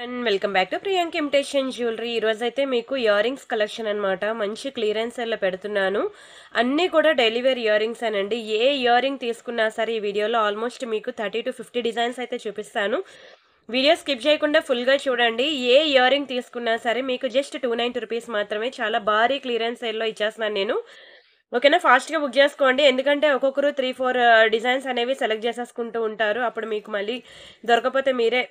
And welcome back to Priyanka imitation jewellery. ఈరోజు అయితే మీకు ఇయర్ రింగ్స్ కలెక్షన్ అనమాట మంచి క్లియరెన్స్ సెల్లో పెడుతున్నాను. అన్నీ కూడా డైలీ వేర్ ఇయర్ రింగ్స్ అనండి. ఏ ఇయర్ రింగ్ తీసుకున్నా సరే ఈ వీడియోలో ఆల్మోస్ట్ మీకు 30 to 50 డిజైన్స్ అయితే చూపిస్తాను. వీడియో స్కిప్ చేయకుండా ఫుల్గా చూడండి. ఏ ఇయర్ రింగ్ తీసుకున్నా సరే మీకు జస్ట్ 290 రూపీస్ మాత్రమే. చాలా భారీ క్లియరెన్స్ సెల్లో ఇచ్చేస్తున్నాను నేను. ఓకేనా, ఫాస్ట్గా బుక్ చేసుకోండి. ఎందుకంటే ఒక్కొక్కరు 3-4 డిజైన్స్ అనేవి సెలెక్ట్ చేసేసుకుంటూ ఉంటారు. అప్పుడు మీకు మళ్ళీ దొరకపోతే మీరే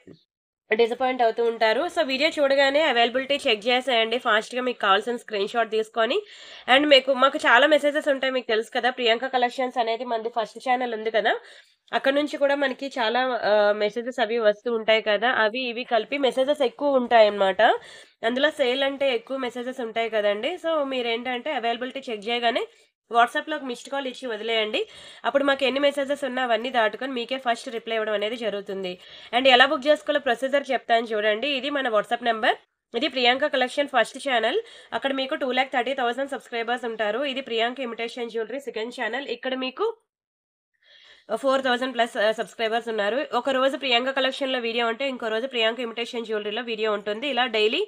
డిసప్పాయింట్ అవుతూ ఉంటారు. సో వీడియో చూడగానే అవైలబిలిటీ చెక్ చేసేయండి. ఫాస్ట్గా మీకు కావాల్సిన స్క్రీన్ షాట్ తీసుకొని. అండ్ మాకు చాలా మెసేజెస్ ఉంటాయి, మీకు తెలుసు కదా. ప్రియాంక కలెక్షన్స్ అనేది మనది ఫస్ట్ ఛానల్ ఉంది కదా, అక్కడ నుంచి కూడా మనకి చాలా మెసేజెస్ అవి వస్తూ ఉంటాయి కదా. అవి ఇవి కలిపి మెసేజెస్ ఎక్కువ ఉంటాయి అన్నమాట. అందులో సేల్ అంటే ఎక్కువ మెసేజెస్ ఉంటాయి కదండి. సో మీరేంటంటే అవైలబిలిటీ చెక్ చేయగానే వాట్సాప్లో ఒక మిస్డ్ కాల్ ఇచ్చి వదిలేయండి. అప్పుడు మాకు ఎన్ని మెసేజెస్ ఉన్నా అవన్నీ దాటుకొని మీకే ఫస్ట్ రిప్లై ఇవ్వడం అనేది జరుగుతుంది. అండ్ ఎలా బుక్ చేసుకోవాలో ప్రొసీజర్ చెప్తాను చూడండి. ఇది మన వాట్సాప్ నెంబర్. ఇది ప్రియాంక కలెక్షన్ ఫస్ట్ ఛానల్. అక్కడ మీకు 2,30,000 సబ్స్క్రైబర్స్ ఉంటారు. ఇది Priyanka imitation jewellery second channel. ఇక్కడ మీకు 4,000 ప్లస్ సబ్స్క్రైబర్స్ ఉన్నారు. ఒక రోజు ప్రియాంక కలెక్షన్లో వీడియో ఉంటే ఇంకో రోజు ప్రియాంక ఇమిటేషన్ జ్యువెలరీలో వీడియో ఉంటుంది. ఇలా డైలీ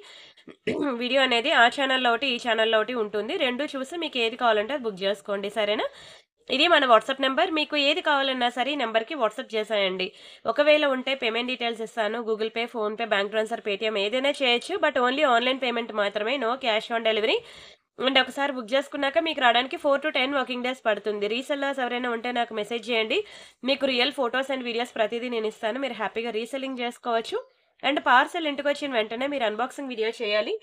వీడియో అనేది ఆ ఛానల్లో ఒకటి ఈ ఛానల్లో ఒకటి ఉంటుంది. రెండు చూసి మీకు ఏది కావాలంటే అది బుక్ చేసుకోండి, సరేనా. ఇది మన వాట్సాప్ నెంబర్. మీకు ఏది కావాలన్నా సరే ఈ నెంబర్కి వాట్సాప్ చేసేయండి. ఒకవేళ ఉంటే పేమెంట్ డీటెయిల్స్ ఇస్తాను. Google Pay, PhonePe, bank transfer, Paytm ఏదైనా చేయొచ్చు. బట్ ఓన్లీ ఆన్లైన్ పేమెంట్ మాత్రమే, no cash on delivery. And ఒకసారి బుక్ చేసుకున్నాక మీకు రావడానికి 4 to 10 వర్కింగ్ డేస్ పడుతుంది. రీసెల్లర్స్ ఎవరైనా ఉంటే నాకు మెసేజ్ చేయండి. మీకు రియల్ ఫొటోస్ అండ్ వీడియోస్ ప్రతిదీ నేను ఇస్తాను. మీరు హ్యాపీగా రీసెల్లింగ్ చేసుకోవచ్చు. అండ్ పార్సెల్ ఇంటికి వచ్చిన వెంటనే మీరు అన్బాక్సింగ్ వీడియో చేయాలి.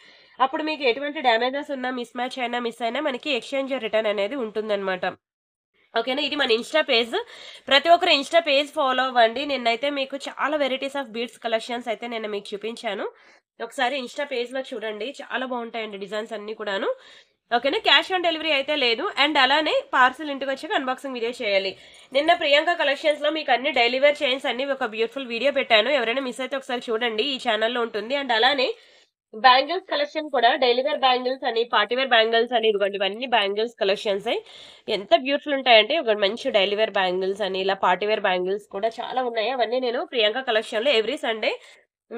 అప్పుడు మీకు ఎటువంటి డ్యామేజెస్ ఉన్నా, మిస్ మ్యాచ్ అయినా మిస్ అయినా మనకి ఎక్స్చేంజ్ రిటర్న్ అనేది ఉంటుందన్నమాట. ఓకేనా, ఇది మన ఇన్స్టా పేజ్. ప్రతి ఒక్కరు ఇన్స్టా పేజ్ ఫాలో అవ్వండి. నిన్నైతే మీకు చాలా వెరైటీస్ ఆఫ్ బీడ్స్ కలెక్షన్స్ అయితే నేను మీకు చూపించాను. ఒకసారి ఇన్స్టా పేజ్లో చూడండి, చాలా బాగుంటాయండి డిజైన్స్ అన్నీ కూడాను. ఓకేనా, క్యాష్ ఆన్ డెలివరీ అయితే లేదు. అండ్ అలానే పార్సల్ ఇంటికి వచ్చాక అన్బాక్సింగ్ వీడియో చేయాలి. నిన్న ప్రియాంక కలెక్షన్స్లో మీకు అన్ని డైలీ వేర్ చైన్స్ అన్ని ఒక బ్యూటిఫుల్ వీడియో పెట్టాను. ఎవరైనా మిస్ అయితే ఒకసారి చూడండి, ఈ ఛానల్లో ఉంటుంది. అండ్ అలానే బ్యాంగిల్స్ కలెక్షన్ కూడా డైలీ వేర్ బ్యాంగిల్స్ అని, పార్టీ వేర్ బ్యాంగిల్స్ అని, ఇదిగోండి ఇవన్నీ బ్యాంగిల్స్ కలెక్షన్స్ ఎంత బ్యూటిఫుల్ ఉంటాయంటే ఒక మంచి డైలీ వేర్ బ్యాంగిల్స్ అని, ఇలా పార్టీ వేర్ బ్యాంగిల్స్ కూడా చాలా ఉన్నాయి. అవన్నీ నేను ప్రియాంక కలెక్షన్లో ఎవ్రీ సండే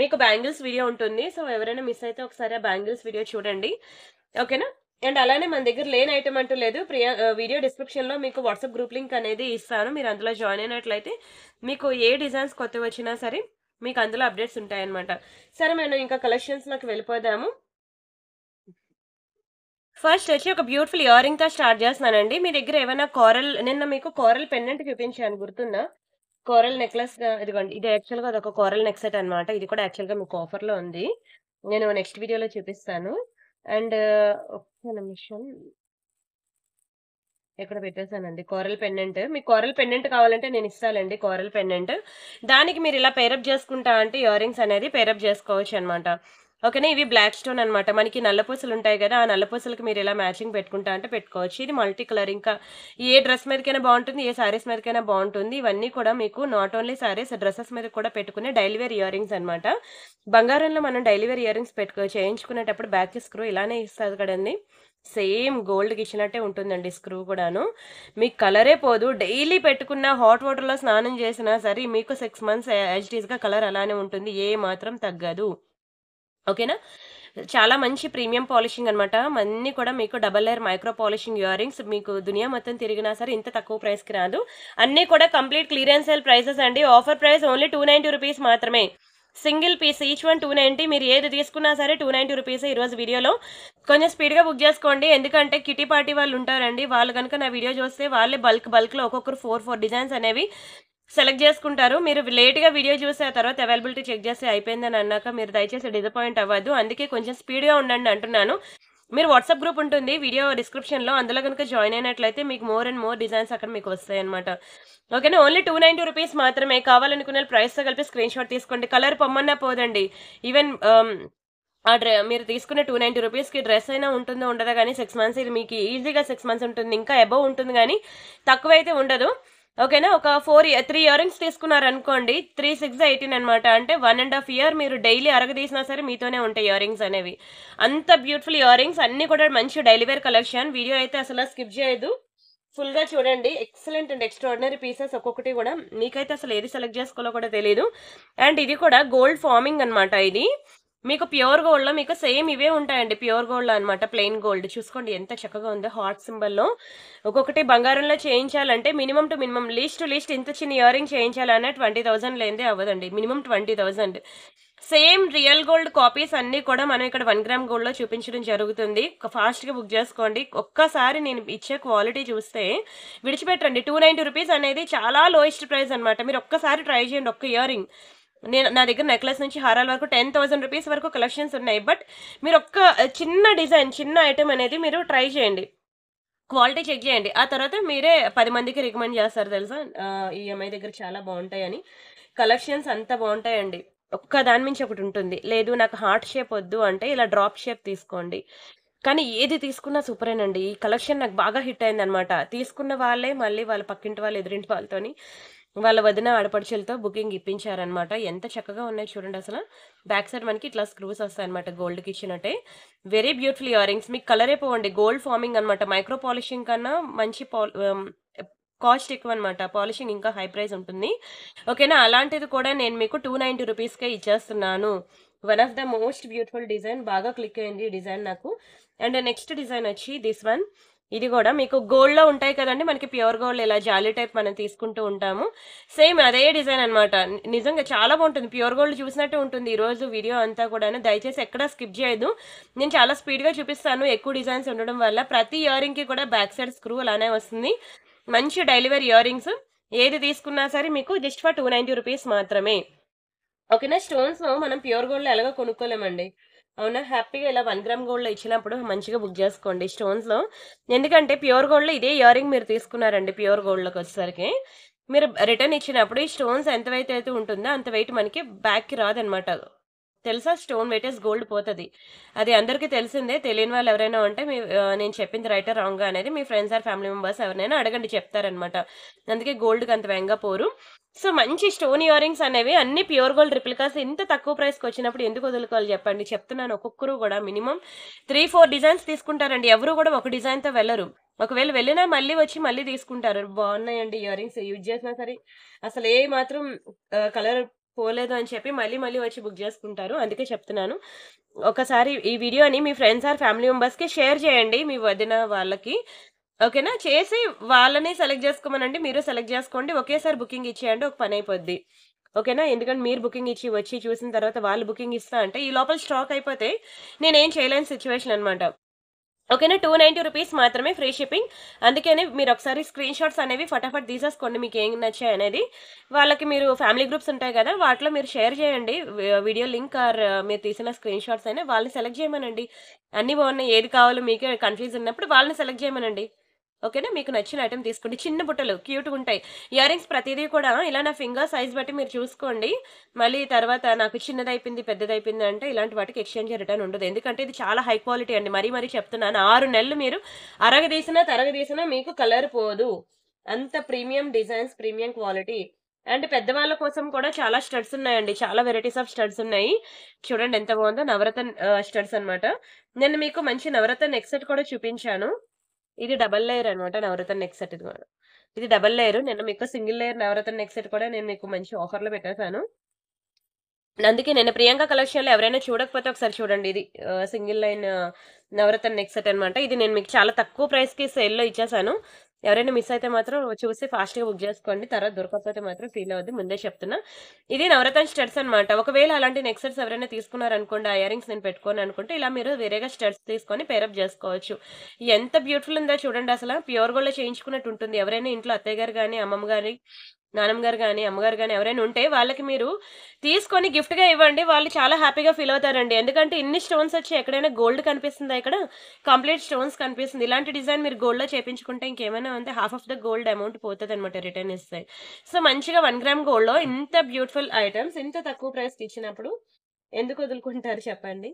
మీకు బ్యాంగిల్స్ వీడియో ఉంటుంది. సో ఎవరైనా మిస్ అయితే ఒకసారి ఆ బ్యాంగిల్స్ వీడియో చూడండి, ఓకేనా. అండ్ అలానే మన దగ్గర లేని ఐటమ్ అంటూ లేదు. వీడియో డిస్క్రిప్షన్లో మీకు వాట్సాప్ గ్రూప్ లింక్ అనేది ఇస్తాను. మీరు అందులో జాయిన్ అయినట్లయితే మీకు ఏ డిజైన్స్ కొత్తవి వచ్చినా సరే మీకు అందులో అప్డేట్స్ ఉంటాయన్నమాట. సరే, మనం ఇంకా కలెక్షన్స్లోకి వెళ్ళిపోదాము. ఫస్ట్ వచ్చి ఒక బ్యూటిఫుల్ ఇయర్ రింగ్తో స్టార్ట్ చేస్తున్నానండి. మీ దగ్గర ఏమైనా నిన్న మీకు కోరల్ పెండెంట్ చూపించాను, గుర్తుందా? కోరల్ నెక్లెస్, ఇదిగోండి ఇది యాక్చువల్గా అదొక కోరల్ నెక్ సెట్ అనమాట. ఇది కూడా యాక్చువల్గా మీకు ఆఫర్లో ఉంది. నేను నెక్స్ట్ వీడియోలో చూపిస్తాను. అండ్ ఒక్క నిమిషం, ఎక్కడ పెట్టేశానండి కోరల్ పెండెంట్. మీకు కోరల్ పెండెంట్ కావాలంటే నేను ఇస్తానండి కోరల్ పెండెంట్. దానికి మీరు ఇలా పేరప్ చేసుకుంటా అంటే ఇయర్ రింగ్స్ అనేది పేరప్ చేసుకోవచ్చు అనమాట. ఓకేనా, ఇవి బ్లాక్ స్టోన్ అనమాట. మనకి నల్లపూసలు ఉంటాయి కదా, ఆ నల్లపూసలకి మీరు ఇలా మ్యాచింగ్ పెట్టుకుంటా అంటే పెట్టుకోవచ్చు. ఇది మల్టీ కలర్, ఇంకా ఏ డ్రెస్ మీదకైనా బాగుంటుంది, ఏ శారీస్ మీదకైనా బాగుంటుంది. ఇవన్నీ కూడా మీకు నాట్ ఓన్లీ శారీస్, డ్రెస్సెస్ మీద కూడా పెట్టుకునే డైలీ వేర్ ఇయర్ రింగ్స్ అనమాట. బంగారంలో మనం డైలీ వేర్ ఇయర్ రింగ్స్ చేయించుకునేటప్పుడు బ్యాక్ స్క్రూ ఇలానే ఇస్తుంది కదండి, సేమ్ గోల్డ్కి ఇచ్చినట్టే ఉంటుందండి స్క్రూ కూడాను. మీకు కలరే పోదు. డైలీ పెట్టుకున్న హాట్ వాటర్లో స్నానం చేసినా సరే మీకు 6 months యాజిటీస్గా కలర్ అలానే ఉంటుంది, ఏ మాత్రం తగ్గదు. ఓకేనా, చాలా మంచి ప్రీమియం పాలిషింగ్ అనమాట. అన్నీ కూడా మీకు double layer micro polishing year rings. మీకు దునియా మొత్తం తిరిగినా సరే ఇంత తక్కువ ప్రైస్కి రాదు. అన్నీ కూడా కంప్లీట్ క్లియరెన్స్ సేల్ ప్రైసెస్ అండి. ఆఫర్ ప్రైస్ ఓన్లీ 290 రూపీస్ మాత్రమే. Single piece each one 290. మీరు ఏది తీసుకున్నా సరే 290 రూపీస్. ఈరోజు వీడియోలో కొంచెం స్పీడ్గా బుక్ చేసుకోండి, ఎందుకంటే కిటీ పార్టీ వాళ్ళు ఉంటారండి. వాళ్ళు కనుక నా వీడియో చూస్తే వాళ్ళే బల్క్లో ఒక్కొక్కరు 4 డిజైన్స్ అనేవి సెలెక్ట్ చేసుకుంటారు. మీరు లేట్గా వీడియో చూసి ఆ తర్వాత అవైలబిలిటీ చెక్ చేసి అయిపోయిందని అన్నాక మీరు దయచేసి డిసప్పాయింట్ అవ్వద్దు. అందుకే కొంచెం స్పీడ్గా ఉండండి అంటున్నాను. మీరు వాట్సాప్ గ్రూప్ ఉంటుంది వీడియో డిస్క్రిప్షన్లో, అందులో కనుక జాయిన్ అయినట్లయితే మీకు మోర్ అండ్ మోర్ డిజైన్స్ అక్కడ మీకు వస్తాయి అనమాట. ఓకేనా, ఓన్లీ 290 రూపీస్ మాత్రమే. కావాలనుకునే ప్రైస్తో కలిపి స్క్రీన్ షాట్ తీసుకోండి. కలర్ పొమ్మన్నా పోదండి. ఈవెన్ మీరు తీసుకునే 290 రూపీస్కి డ్రెస్ అయినా ఉంటుందో ఉండదా కానీ 6 months, ఇది మీకు ఈజీగా 6 months ఉంటుంది, ఇంకా అబవ్ ఉంటుంది కానీ తక్కువైతే ఉండదు. ఓకేనా, ఒక 3 ఇయర్ రింగ్స్ తీసుకున్నారనుకోండి, 3 6 18 అనమాట. అంటే 1.5 year మీరు డైలీ అరగదీసినా సరే మీతోనే ఉంటాయి ఇయర్ రింగ్స్ అనేవి. అంత బ్యూటిఫుల్ ఇయర్ రింగ్స్ అన్నీ కూడా మంచి డైలీ వేర్ కలెక్షన్. వీడియో అయితే అసలు స్కిప్ చేయదు, ఫుల్గా చూడండి. ఎక్సలెంట్ అండ్ ఎక్స్ట్రాడినరీ పీసెస్ ఒక్కొక్కటి కూడా. మీకైతే అసలు ఏది సెలెక్ట్ చేసుకోవాలో కూడా తెలియదు. అండ్ ఇది కూడా గోల్డ్ ఫార్మింగ్ అనమాట. ఇది మీకు ప్యూర్ గోల్డ్‌లో మీకు సేమ్ ఇవే ఉంటాయండి. ప్యూర్ గోల్డ్‌లో అన్నమాట. ప్లెయిన్ గోల్డ్ చూసుకోండి ఎంత చక్కగా ఉందో హార్ట్ సింబల్‌లో. ఒక్కొక్కటి బంగారంలో చేయించాలంటే minimum to minimum least to least ఇంత చిన్న ఇయర్ రింగ్ చేయించాలన్నా 20,000 లేనిదే అవ్వదండి. Minimum 20,000. Same real gold copies అన్నీ కూడా మనం ఇక్కడ 1 గ్రామ్ గోల్డ్‌లో చూపించడం జరుగుతుంది. ఫాస్ట్‌గా బుక్ చేసుకోండి. ఒక్కసారి నేను ఇచ్చే క్వాలిటీ చూస్తే విడిచిపెట్టండి. ₹290 అనేది చాలా లోయెస్ట్ ప్రైస్ అన్నమాట. మీరు ఒక్కసారి ట్రై చేయండి ఒక్క ఇయర్ రింగ్. నా దగ్గర నెక్లెస్ నుంచి హారాల వరకు ₹10,000 వరకు కలెక్షన్స్ ఉన్నాయి. బట్ మీరు ఒక్క చిన్న డిజైన్, చిన్న ఐటెమ్ అనేది మీరు ట్రై చేయండి. క్వాలిటీ చెక్ చేయండి. ఆ తర్వాత మీరే 10 మందికి రికమెండ్ చేస్తారు తెలుసా? ఈ అమ్మాయి దగ్గర చాలా బాగుంటాయని. కలెక్షన్స్ అంత బాగుంటాయండి. ఒక్క దాని మించి ఒకటి ఉంటుంది. లేదు నాకు హార్ట్ షేప్ వద్దు అంటే ఇలా డ్రాప్ షేప్ తీసుకోండి. కానీ ఏది తీసుకున్నా సూపరేనండి. ఈ కలెక్షన్ నాకు బాగా హిట్ అయిందనమాట. తీసుకున్న వాళ్ళే మళ్ళీ వాళ్ళ పక్కింటి వాళ్ళు, ఎదురింటి వాళ్ళతోని వాళ్ళ వదిన, ఆడపడుచులతో బుకింగ్ ఇప్పించారనమాట. ఎంత చక్కగా ఉన్నాయి చూడండి అసల. బ్యాక్ సైడ్ మనకి ఇట్లా స్క్రూస్ వస్తాయన్నమాట గోల్డ్‌కి ఇచ్చినట్టే. Very beautiful ear rings. మీకు కలరే పోవండి. గోల్డ్ ఫార్మింగ్ అనమాట. మైక్రో పాలిషింగ్ కన్నా మంచి కాస్ట్ ఎక్కువనమాట. పాలిషింగ్ ఇంకా హై ప్రైస్ ఉంటుంది. ఓకేనా? అలాంటిది కూడా నేను మీకు ₹290కే ఇచ్చేస్తున్నాను. One of the most beautiful design. బాగా క్లిక్ అయింది ఈ డిజైన్ నాకు. అండ్ నెక్స్ట్ డిజైన్ వచ్చి దిస్ వన్. ఇది కూడా మీకు గోల్డ్‌లో ఉంటాయి కదండీ! మనకి ప్యూర్ గోల్డ్ ఇలా జాలీ టైప్ మనం తీసుకుంటూ ఉంటాము. సేమ్ అదే డిజైన్ అన్నమాట. నిజంగా చాలా బాగుంటుంది. ప్యూర్ గోల్డ్ చూసినట్టే ఉంటుంది ఈరోజు వీడియో అంతా కూడాను. దయచేసి ఎక్కడా స్కిప్ చేయొద్దు. నేను చాలా స్పీడ్‌గా చూపిస్తాను. ఎక్కువ డిజైన్స్ ఉండడం వల్ల. ప్రతి ఇయర్ రింగ్‌కి కూడా బ్యాక్ సైడ్ స్క్రూ అలానే వస్తుంది. మంచి డైలీ వేర్ ఇయర్ రింగ్స్. ఏది తీసుకున్నా సరే మీకు జస్ట్ ఫర్ ₹290 మాత్రమే. ఓకేనా? స్టోన్స్ మనం ప్యూర్ గోల్డ్‌లో ఎలాగో కొనుక్కోలేమండి. అవునా? హ్యాపీగా ఇలా 1 గ్రామ్ గోల్డ్‌లో ఇచ్చినప్పుడు మంచిగా బుక్ చేసుకోండి స్టోన్స్‌లో. ఎందుకంటే ప్యూర్ గోల్డ్‌లో ఇదే ఇయర్ రింగ్ మీరు తీసుకున్నారండి ప్యూర్ గోల్డ్‌లోకొచ్చేసరికి. మీరు రిటర్న్ ఇచ్చినప్పుడు ఈ స్టోన్స్ ఎంత వెయిట్ అయితే ఉంటుందో అంత వెయిట్ మనకి బ్యాక్‌కి రాదనమాట. తెలుసా? స్టోన్ వెయిటేజ్ గోల్డ్ పోతది. అది అందరికీ తెలిసిందే. తెలియని వాళ్ళు ఎవరైనా ఉంటే నేను చెప్పింది రైటా? రాంగా? అనేది మీ ఫ్రెండ్స్ ఆర్ ఫ్యామిలీ మెంబర్స్ ఎవరినైనా అడగండి చెప్తారనమాట. అందుకే గోల్డ్‌కి అంత వెంగా పోరు. సో, మంచి స్టోన్ ఇయర్ రింగ్స్ అనేవి అన్ని ప్యూర్ గోల్డ్ రిప్లికాస్ ఇంత తక్కువ ప్రైస్‌కి వచ్చినప్పుడు ఎందుకు వదులుకోవాలి చెప్పండి? చెప్తున్నాను ఒక్కొక్కరు కూడా మినిమమ్ 3, 4 డిజైన్స్ తీసుకుంటారండి. ఎవరు కూడా ఒక డిజైన్‌తో వెళ్లరు. ఒకవేళ వెళ్ళినా మళ్ళీ వచ్చి మళ్ళీ తీసుకుంటారు. బాగున్నాయండి ఇయర్ రింగ్స్ యూజ్ చేసినా సరే అసలు ఏ మాత్రం కలర్ పోలేదు అని చెప్పి మళ్ళీ మళ్ళీ వచ్చి బుక్ చేసుకుంటారు. అందుకే చెప్తున్నాను. ఒకసారి ఈ వీడియోని మీ ఫ్రెండ్స్ ఆర్ ఫ్యామిలీ మెంబర్స్‌కి షేర్ చేయండి. మీ వదిన వాళ్ళకి. ఓకేనా? చేసి వాళ్ళని సెలెక్ట్ చేసుకోమనండి. మీరు సెలెక్ట్ చేసుకోండి. ఒకేసారి బుకింగ్ ఇచ్చేయండి. ఒక పనైపోద్ది. ఓకేనా? ఎందుకంటే మీరు బుకింగ్ ఇచ్చి వచ్చి చూసిన తర్వాత వాళ్ళు బుకింగ్ ఇస్తా అంటే ఈ లోపల స్టాక్ అయిపోతే నేనేం చేయలేని సిట్యుయేషన్ అనమాట. ఓకేనా? ₹290 మాత్రమే ఫ్రీ షిప్పింగ్. అందుకని మీరు ఒకసారి స్క్రీన్ షాట్స్ అనేవి ఫటాఫట్ తీసేసుకోండి మీకు ఏం నచ్చాయి అనేది. వాళ్ళకి మీరు ఫ్యామిలీ గ్రూప్స్ ఉంటాయి కదా! వాటిలో మీరు షేర్ చేయండి. వీడియో లింక్ ఆర్ మీరు తీసిన స్క్రీన్ షాట్స్ అయినా వాళ్ళని సెలెక్ట్ చేయమనండి. అన్నీ బాగున్నాయి. ఏది కావాలో మీకే కన్‌ఫ్యూజ్ ఉన్నప్పుడు వాళ్ళని సెలెక్ట్ చేయమనండి. ఓకేనా? మీకు నచ్చిన ఐటెమ్ తీసుకోండి. చిన్న బుట్టలు క్యూట్‌గుంటాయి. ఇయర్ రింగ్స్ ప్రతిదీ కూడా ఇలా నా ఫింగర్ సైజ్ బట్టి మీరు చూసుకోండి. మళ్ళీ తర్వాత నాకు చిన్నదైపోయింది, పెద్దదైపోయింది అంటే ఇలాంటి వాటికి ఎక్స్‌చేంజ్, రిటర్న్ ఉండదు. ఎందుకంటే ఇది చాలా హై క్వాలిటీ అండి. మరీ చెప్తున్నాను. 6 నెలలు మీరు అరగదీసినా, తరగదీసినా మీకు కలర్ పోదు. అంత premium designs, premium quality. And పెద్దవాళ్ళ కోసం కూడా చాలా స్టడ్స్ ఉన్నాయండి. చాలా వెరైటీస్ ఆఫ్ స్టడ్స్ ఉన్నాయి. చూడండి ఎంత బాగుందో. నవరత్న స్టడ్స్ అన్నమాట. నేను మీకు మంచి నవరత్న నెక్ సెట్ కూడా చూపించాను. ఇది డబుల్ లేయర్ అన్నమాట నవరత్న నెక్ సెట్ ఇది కూడా. ఇది డబుల్ లేయర్. నిన్న మీకు సింగిల్ లేయర్ నవరత్న నెక్ సెట్ కూడా నేను మీకు మంచి ఆఫర్‌లో పెట్టేసాను. అందుకే నేను ప్రియాంక కలెక్షన్‌లో ఎవరైనా చూడకపోతే ఒకసారి చూడండి. ఇది సింగిల్ లైన్ నవరత్న నెక్ సెట్ అన్నమాట. ఇది నేను మీకు చాలా తక్కువ ప్రైస్‌కి సేల్‌లో ఇచ్చేసాను. ఎవరైనా మిస్ అయితే మాత్రం చూసి ఫాస్ట్‌గా బుక్ చేసుకోండి. తర్వాత దొరకకపోతే మాత్రం ఫీల్ అవ్వద్దు. ముందే చెప్తున్నా. ఇది నవరత్న స్టడ్స్ అన్నమాట. ఒకవేళ అలాంటి నెక్ సెట్స్ ఎవరైనా తీసుకున్నారనుకోండి, ఆ ఇయర్ రింగ్స్ నేను పెట్టుకోను అనుకుంటే ఇలా మీరు వేరేగా స్టడ్స్ తీసుకొని పేరప్ చేసుకోవచ్చు. ఎంత బ్యూటిఫుల్ ఉందో చూడండి అసల. ప్యూర్ గోల్డ్‌లో చేయించుకున్నట్టు ఉంటుంది. ఎవరైనా ఇంట్లో అత్తయ్య గారు గాని, అమ్మమ్మ గాని, నానమ్మ గారు గాని, అమ్మగారు గాని ఎవరైనా ఉంటే వాళ్ళకి మీరు తీసుకొని గిఫ్ట్‌గా ఇవ్వండి. వాళ్ళు చాలా హ్యాపీగా ఫీల్ అవుతారండి. ఎందుకంటే ఇన్ని స్టోన్స్ వచ్చి ఎక్కడైనా గోల్డ్ కనిపిస్తుందా ఇక్కడ? కంప్లీట్ స్టోన్స్ కనిపిస్తుంది. ఇలాంటి డిజైన్ మీరు గోల్డ్‌లో చేపించుకుంటే ఇంకేమైనా ఉంటే half of the gold amount పోతదన్నమాట రిటర్న్ ఇస్తే. సో, మంచిగా 1 గ్రామ్ గోల్డ్‌లో ఇంత బ్యూటిఫుల్ ఐటెమ్స్ ఇంత తక్కువ ప్రైస్‌కి ఇచ్చినప్పుడు ఎందుకు వదులుకుంటారు చెప్పండి?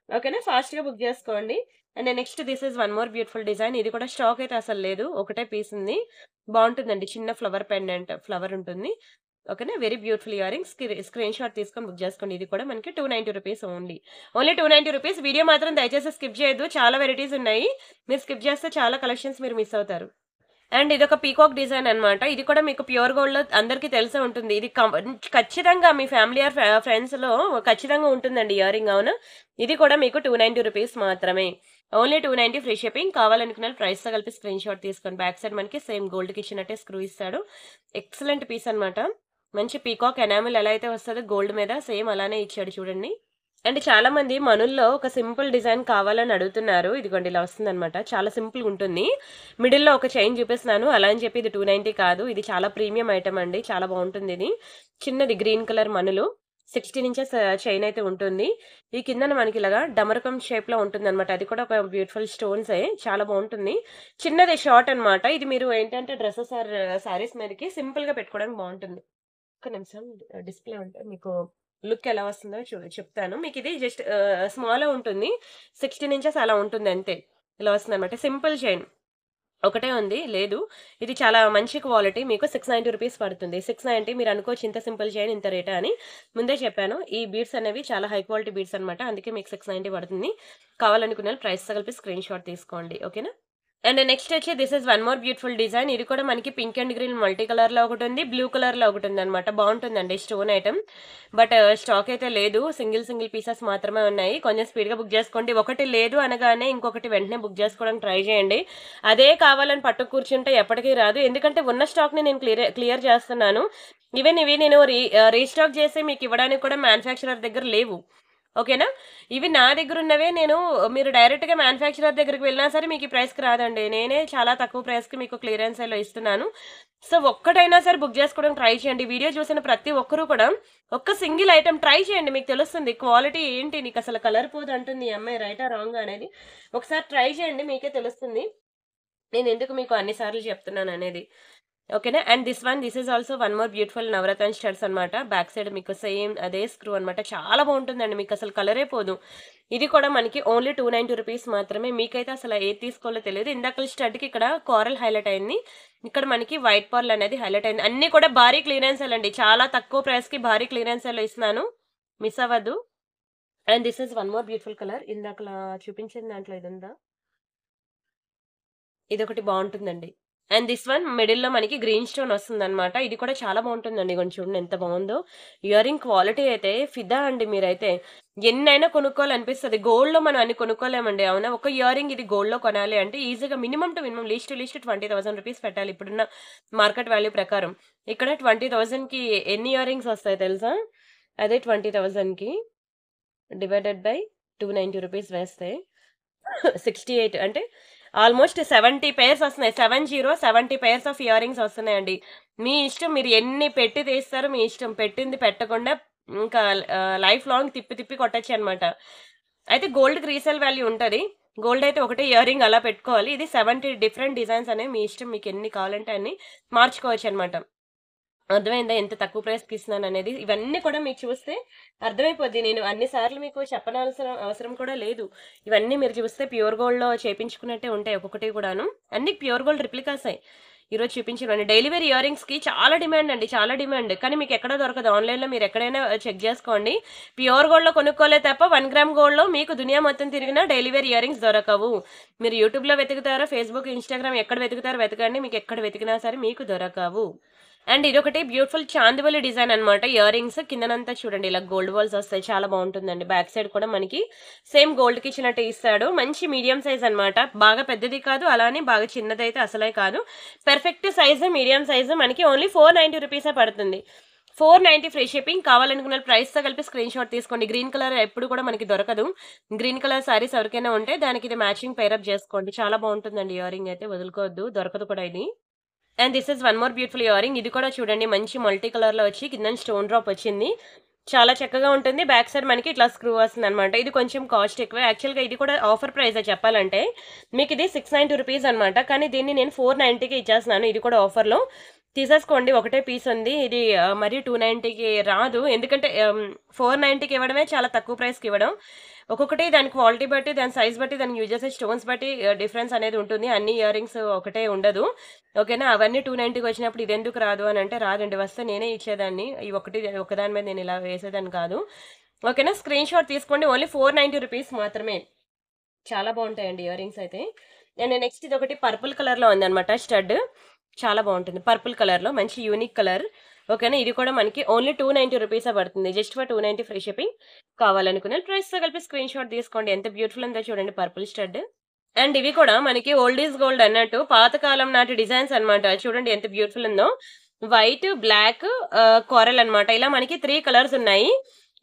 ఓకేనా? ఫాస్ట్‌గా బుక్ చేసుకోండి. And next this is one more beautiful design. ఇది కూడా స్టాక్ అయితే అసలు లేదు. ఒకటే పీస్ ఉంది. బావుంటుందండి. చిన్న ఫ్లవర్ పెండెంట్ ఫ్లవర్ ఉంటుంది. ఓకేనా? Very beautiful ear rings. Screen shot తీసుకొని బుక్ చేసుకోండి. ఇది కూడా మనకి ₹290 ఓన్లీ. ఓన్లీ ₹290. వీడియో మాత్రం దయచేసి స్కిప్ చేయొద్దు. చాలా వెరైటీస్ ఉన్నాయి. మీరు స్కిప్ చేస్తే చాలా కలెక్షన్స్ మీరు మిస్ అవుతారు. అండ్ ఇదొక పీకాక్ డిజైన్ అన్నమాట. ఇది కూడా మీకు ప్యూర్ గోల్డ్‌లో అందరికీ తెలిసే ఉంటుంది. ఇది ఖచ్చితంగా మీ ఫ్యామిలీ ఆర్ ఫ్రెండ్స్‌లో ఖచ్చితంగా ఉంటుందండి ఇయరింగ్. అవునా? ఇది కూడా మీకు 290 రూపీస్ మాత్రమే. Only 290 free shipping. కావాలనుకున్న ప్రైస్‌తో కలిపి స్క్రీన్ షాట్ తీసుకోండి. బ్యాక్ సైడ్ మనకి సేమ్ గోల్డ్‌కి ఇచ్చినట్టే స్క్రూ ఇస్తాడు. ఎక్సలెంట్ పీస్ అన్నమాట. మంచి పీకాక్ ఎనామిల్ ఎలా అయితే వస్తదో గోల్డ్ మీద సేమ్ అలానే ఇచ్చాడు చూడండి. అండ్ చాలా మంది మనుల్లో ఒక సింపుల్ డిజైన్ కావాలని అడుగుతున్నారు. ఇదిగోండి ఇలా వస్తుందన్నమాట. చాలా సింపుల్ ఉంటుంది. మిడిల్‌లో ఒక చైన్ చూపిస్తున్నాను. అలా అని చెప్పి ఇది 290 కాదు. ఇది చాలా ప్రీమియం ఐటమ్ అండి. చాలా బాగుంటుంది ఇది. చిన్నది గ్రీన్ కలర్ మనులు. 16 ఇంచెస్ చైన్ అయితే ఉంటుంది. ఈ కిందన మనకి ఇలాగా డమరకం షేప్ లో ఉంటుందన్నమాట. అది కూడా ఒక బ్యూటిఫుల్ స్టోన్సే. చాలా బాగుంటుంది. చిన్నది షార్ట్ అన్నమాట. ఇది మీరు ఏంటంటే డ్రెసెస్ ఆర్ సారీస్ మీదకి సింపుల్ గా పెట్టుకోవడానికి బాగుంటుంది. ఒక్క నిమిషం డిస్‌ప్లే ఉంటే మీకు లుక్ ఎలా వస్తుందో చెప్తాను. మీకిది జస్ట్ స్మాలే ఉంటుంది. 16 ఇంచెస్ అలా ఉంటుంది అంతే. ఇలా వస్తుందన్నమాట. Simple chain. ఒకటే ఉంది. లేదు. ఇది చాలా మంచి క్వాలిటీ. మీకు 690 రూపీస్ పడుతుంది. 690 మీరు అనుకోవచ్చు ఇంత సింపుల్ చైన్ ఇంత రేటా అని. ముందే చెప్పాను. ఈ బీడ్స్ అనేవి చాలా హై క్వాలిటీ బీడ్స్ అన్నమాట. అందుకే మీకు 690 పడుతుంది. కావాలనుకున్న ప్రైస్‌తో కలిపి స్క్రీన్ షాట్ తీసుకోండి. ఓకేనా? అండ్ నెక్స్ట్ వచ్చి this is one more beautiful design. ఇది కూడా మనకి pink and green multi colour లో ఒకటి ఉంది. బ్లూ కలర్ లో ఒకటి ఉంది అనమాట. బాగుంటుందండి స్టోన్ ఐటమ్. బట్ స్టాక్ అయితే లేదు. సింగిల్ పీసెస్ మాత్రమే ఉన్నాయి. కొంచెం స్పీడ్ గా బుక్ చేసుకోండి. ఒకటి లేదు అనగానే ఇంకొకటి వెంటనే బుక్ చేసుకోవడానికి ట్రై చేయండి. అదే కావాలని పట్టు కూర్చుంటే ఎప్పటికీ రాదు. ఎందుకంటే ఉన్న స్టాక్ ని నేను క్లియర్ చేస్తున్నాను. ఈవెన్ ఇవి నేను రీస్టాక్ చేసి మీకు ఇవ్వడానికి కూడా మ్యానుఫ్యాక్చరర్ దగ్గర లేవు. ఓకేనా? ఇవి నా దగ్గర ఉన్నవే. మీరు డైరెక్ట్ గా మ్యానుఫ్యాక్చరర్ దగ్గరికి వెళ్ళినా సరే మీకు ఈ ప్రైస్ కి రాదండి. నేనే చాలా తక్కువ ప్రైస్ కి మీకు క్లియరెన్స్ లో ఇస్తున్నాను. సో ఒక్కటైనా సరే బుక్ చేసుకోవడానికి ట్రై చేయండి. వీడియో చూసిన ప్రతి ఒక్కరూ కూడా ఒక్క సింగిల్ ఐటమ్ ట్రై చేయండి. మీకు తెలుస్తుంది క్వాలిటీ ఏంటి. నీకు అసలు కలర్ పోదు అంటుంది ఈ అమ్మాయి. రైటా రాంగ్ అనేది ఒకసారి ట్రై చేయండి. మీకే తెలుస్తుంది నేను ఎందుకు మీకు అన్ని సార్లు చెప్తున్నాను అనేది. ఓకేనా? And this is also one more beautiful navratna studs అనమాట. బ్యాక్ సైడ్ మీకు సేమ్ అదే స్క్రూ అనమాట. చాలా బాగుంటుందండి. మీకు అసలు కలరే పోదు. ఇది కూడా మనకి ఓన్లీ 290 రూపీస్ మాత్రమే. మీకైతే అసలు ఏది తీసుకోవాలో తెలియదు. ఇందాక స్టడ్కి ఇక్కడ కారల్ హైలైట్ అయింది. ఇక్కడ మనకి వైట్ పర్ల్ అనేది హైలైట్ అయింది. అన్ని కూడా భారీ క్లియరెన్స్ అండి. చాలా తక్కువ ప్రైస్ కి భారీ క్లియరెన్స్ ఇస్తున్నాను. మిస్ అవ్వద్దు. And this is one more beautiful colour. ఇందాక చూపించిన దాంట్లో ఇది ఉందా? ఇదొకటి బావుంటుందండి. అండ్ దిస్ వన్ మిడిల్‌లో మనకి గ్రీన్ స్టోన్ వస్తుందనమాట. ఇది కూడా చాలా బావుంటుందండి. ఇగోండి చూడండి ఎంత బావుందో. ఇయరింగ్ క్వాలిటీ అయితే ఫిదా అండి మీరైతే. ఎన్నైనా కొనుక్కోవాలనిపిస్తది. గోల్డ్‌లో మనం అన్ని కొనుక్కోలేమండి. అవునా? ఒక ఇయరింగ్ ఇది గోల్డ్‌లో కొనాలి అంటే ఈజీగా minimum to minimum least to least 20,000 rupees పెట్టాలి ఇప్పుడున్న మార్కెట్ వాల్యూ ప్రకారం. ఇక్కడ 20,000కి ఎన్ని ఇయరింగ్స్ వస్తాయో తెలుసా? అదే 20,000కి డివైడెడ్ బై 290 రూపీస్ వేస్తే 68 అంటే ఆల్మోస్ట్ 70 పెయిర్స్ వస్తున్నాయి. 70 పెయిర్స్ ఆఫ్ ఇయర్ రింగ్స్ వస్తున్నాయండి. మీ ఇష్టం. మీరు ఎన్ని పెట్టి తీస్తారో మీ ఇష్టం. పెట్టింది పెట్టకుండా ఇంకా లైఫ్ లాంగ్ తిప్పి తిప్పి కొట్టచ్చు అనమాట. అయితే గోల్డ్‌కి రీసేల్ వాల్యూ ఉంటది. గోల్డ్ అయితే ఒకటే ఇయర్ రింగ్ అలా పెట్టుకోవాలి. ఇది 70 డిఫరెంట్ డిజైన్స్ అనేవి మీ ఇష్టం. మీకు ఎన్ని కావాలంటే అన్ని మార్చుకోవచ్చు అనమాట. అర్థమైందా? ఎంత తక్కువ ప్రైస్‌కి ఇస్తున్నాననేది. ఇవన్నీ కూడా మీకు చూస్తే అర్థమైపోద్ది. నేను అన్ని సార్లు మీకు చెప్పనవసరం అవసరం కూడా లేదు. ఇవన్నీ మీరు చూస్తే ప్యూర్ గోల్డ్‌లో చేపించుకున్నట్టే ఉంటాయి ఒక్కొక్కటి కూడాను. అన్ని ప్యూర్ గోల్డ్ రిప్లికాసే. ఈరోజు చూపించినవన్నీ. డైలీ వేర్ ఇయర్ రింగ్స్‌కి చాలా డిమాండ్ అండి. చాలా డిమాండ్. కానీ మీకు ఎక్కడ దొరకదు. ఆన్‌లైన్‌లో మీరు ఎక్కడైనా చెక్ చేసుకోండి. ప్యూర్ గోల్డ్‌లో కొనుక్కోలే తప్ప 1 గ్రామ్ గోల్డ్‌లో మీకు దునియా మొత్తం తిరిగినా డైలీ వేర్ ఇయర్ రింగ్స్ దొరకవు. మీరు యూట్యూబ్‌లో వెతుకుతారా, ఫేస్‌బుక్, ఇన్‌స్టాగ్రామ్ ఎక్కడ వెతుకుతారో వెతకండి. మీకు ఎక్కడ వెతికినా సరే మీకు దొరకవు. అండ్ ఇదొకటి బ్యూటిఫుల్ చాందివలి డిజైన్ అనమాట. ఇయర్ రింగ్స్ కిందనంతా చూడండి ఇలా గోల్డ్ బాల్స్ వస్తాయి. చాలా బాగుంటుందండి. బ్యాక్ సైడ్ కూడా మనకి సేమ్ గోల్డ్ కి ఇచ్చినట్టు ఇస్తాడు. మంచి మీడియం సైజ్ అనమాట. బాగా పెద్దది కాదు, అలానే బాగా చిన్నదైతే అసలే కాదు. పెర్ఫెక్ట్ సైజ్, మీడియం సైజ్ మనకి ఓన్లీ 490 రూపీసే పడుతుంది. 490 ఫ్రీ షిప్పింగ్. కావాలనుకున్న ప్రైస్ తో కలిపి స్క్రీన్ షాట్ తీసుకోండి. గ్రీన్ కలర్ ఎప్పుడు కూడా మనకి దొరకదు. గ్రీన్ కలర్ సారీస్ ఎవరికైనా ఉంటే దానికి ఇది మ్యాచింగ్ పేరప్ చేసుకోండి. చాలా బాగుంటుందండి. ఇయర్ రింగ్ అయితే వదులుకోవద్దు. దొరకదు కూడా ఇది. And this is one more beautiful ear ring. ఇది కూడా చూడండి మంచి మల్టీ కలర్ లో వచ్చి కింద స్టోన్ డ్రాప్ వచ్చింది. చాలా చక్కగా ఉంటుంది. బ్యాక్ సైడ్ మనకి ఇట్లా స్క్రూ వస్తుంది అనమాట. ఇది కొంచెం కాస్ట్ ఎక్కువ. యాక్చువల్గా ఇది కూడా ఆఫర్ ప్రైస్ చెప్పాలంటే. మీకు ఇది 690 రూపీస్ అనమాట. కానీ దీన్ని నేను 490కి ఇచ్చేస్తున్నాను. ఇది కూడా ఆఫర్లో తీసేసుకోండి. ఒకటే పీస్ ఉంది. ఇది మరి 290కి రాదు. ఎందుకంటే 490కి ఇవ్వడమే చాలా తక్కువ ప్రైస్కి ఇవ్వడం. ఒక్కొక్కటి దాని క్వాలిటీ బట్టి, దాని సైజ్ బట్టి, దానికి యూజ్ చేసే స్టోన్స్ బట్టి డిఫరెన్స్ అనేది ఉంటుంది. అన్ని ఇయర్ రింగ్స్ ఒకటే ఉండదు. ఓకేనా? అవన్నీ 290కి వచ్చినప్పుడు ఇది ఎందుకు రాదు అని అంటే రాదండి. వస్తే నేనే ఇచ్చేదాన్ని. ఈ ఒకదాని మీద నేను ఇలా వేసేదాన్ని కాదు. ఓకేనా? స్క్రీన్ షాట్ తీసుకోండి. ఓన్లీ 490 రూపీస్ మాత్రమే. చాలా బాగుంటాయండి ఇయర్ రింగ్స్ అయితే. అండ్ నెక్స్ట్ ఇది ఒకటి పర్పుల్ కలర్లో ఉందన్నమాట స్టడ్. చాలా బాగుంటుంది పర్పుల్ కలర్లో, మంచి యూనిక్ కలర్. ఓకేనా, ఇది కూడా మనకి ఓన్లీ 290 రూపీసే పడుతుంది. Just for 290 free shipping. కావాలనుకునే ప్రైస్తో కలిపి స్క్రీన్ షాట్ తీసుకోండి. ఎంత బ్యూటిఫుల్ ఉందో చూడండి పర్పుల్ స్టడ్. అండ్ ఇవి కూడా మనకి ఓల్డ్ ఈజ్ గోల్డ్ అన్నట్టు పాతకాలం నాటి డిజైన్స్ అన్నమాట. చూడండి ఎంత బ్యూటిఫుల్ ఉందో. వైట్, బ్లాక్, కోరల్ అన్నమాట. ఇలా మనకి 3 కలర్స్ ఉన్నాయి.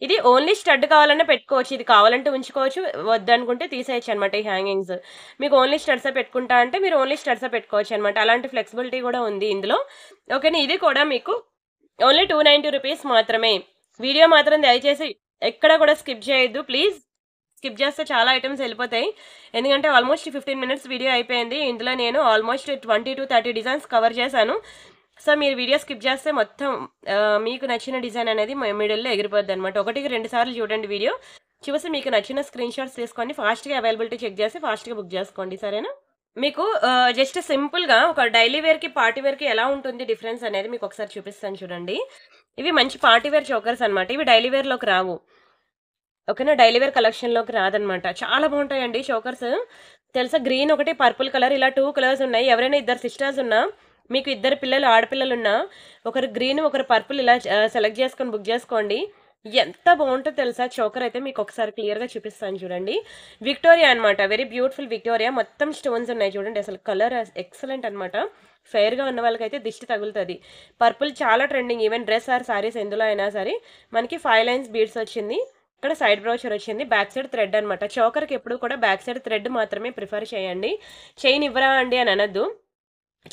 ఇది ఓన్లీ స్టడ్ కావాలన్నా పెట్టుకోవచ్చు. ఇది కావాలంటే ఉంచుకోవచ్చు, వద్దనుకుంటే తీసేయచ్చు అనమాట ఈ హ్యాంగింగ్స్. మీకు ఓన్లీ స్టడ్స్ పెట్టుకుంటా అంటే మీరు ఓన్లీ స్టడ్స్ పెట్టుకోవచ్చు అనమాట. అలాంటి ఫ్లెక్సిబిలిటీ కూడా ఉంది ఇందులో. ఓకేనా, ఇది కూడా మీకు ఓన్లీ 290 రూపీస్ మాత్రమే. వీడియో మాత్రం దయచేసి ఎక్కడ కూడా స్కిప్ చేయొద్దు ప్లీజ్. స్కిప్ చేస్తే చాలా ఐటమ్స్ వెళ్ళిపోతాయి. ఎందుకంటే ఆల్మోస్ట్ 15 మినిట్స్ వీడియో అయిపోయింది. ఇందులో నేను ఆల్మోస్ట్ 20 to 30 డిజైన్స్ కవర్ చేశాను. సో మీరు వీడియో స్కిప్ చేస్తే మొత్తం మీకు నచ్చిన డిజైన్ అనేది మిడిల్లో ఎగిరిపోద్ది అనమాట. 1కి 2 సార్లు చూడండి వీడియో చూసి మీకు నచ్చిన స్క్రీన్ షాట్స్ తీసుకోండి. ఫాస్ట్గా అవైలబిలిటీ చెక్ చేసి ఫాస్ట్గా బుక్ చేసుకోండి, సరేనా. మీకు జస్ట్ సింపుల్గా ఒక డైలీ వేర్కి పార్టీ వేర్కి ఎలా ఉంటుంది డిఫరెన్స్ అనేది మీకు ఒకసారి చూపిస్తాను చూడండి. ఇవి మంచి పార్టీ వేర్ చోకర్స్ అనమాట. ఇవి డైలీ వేర్లోకి రావు. ఓకేనా, డైలీ వేర్ కలెక్షన్లోకి రాదనమాట. చాలా బాగుంటాయండి చోకర్స్. తెలుసా, గ్రీన్ ఒకటి, పర్పుల్ కలర్, ఇలా 2 కలర్స్ ఉన్నాయి. ఎవరైనా ఇద్దరు సిస్టర్స్ ఉన్నా, మీకు ఇద్దరు పిల్లలు ఆడపిల్లలు ఉన్నా, ఒకరు గ్రీన్ ఒకరు పర్పుల్ ఇలా సెలెక్ట్ చేసుకొని బుక్ చేసుకోండి. ఎంత బాగుంటుందో తెలుసా చోకర్ అయితే. మీకు ఒకసారి క్లియర్గా చూపిస్తాను చూడండి. విక్టోరియా అనమాట, వెరీ బ్యూటిఫుల్ విక్టోరియా. మొత్తం స్టోన్స్ ఉన్నాయి చూడండి. అసలు కలర్ ఎక్సలెంట్ అనమాట. ఫెయిర్గా ఉన్న వాళ్ళకైతే దిష్టి తగులుతుంది. పర్పుల్ చాలా trending. Even dress are saris ఎందులో అయినా సరే. మనకి 5 లైన్స్ బీడ్స్ వచ్చింది. ఇక్కడ సైడ్ బ్రౌచర్ వచ్చింది. బ్యాక్ సైడ్ థ్రెడ్ అనమాట. చోకర్కి ఎప్పుడు కూడా బ్యాక్ సైడ్ థ్రెడ్ మాత్రమే ప్రిఫర్ చేయండి. చైన్ ఇవ్వరా అండి అని అనద్దు.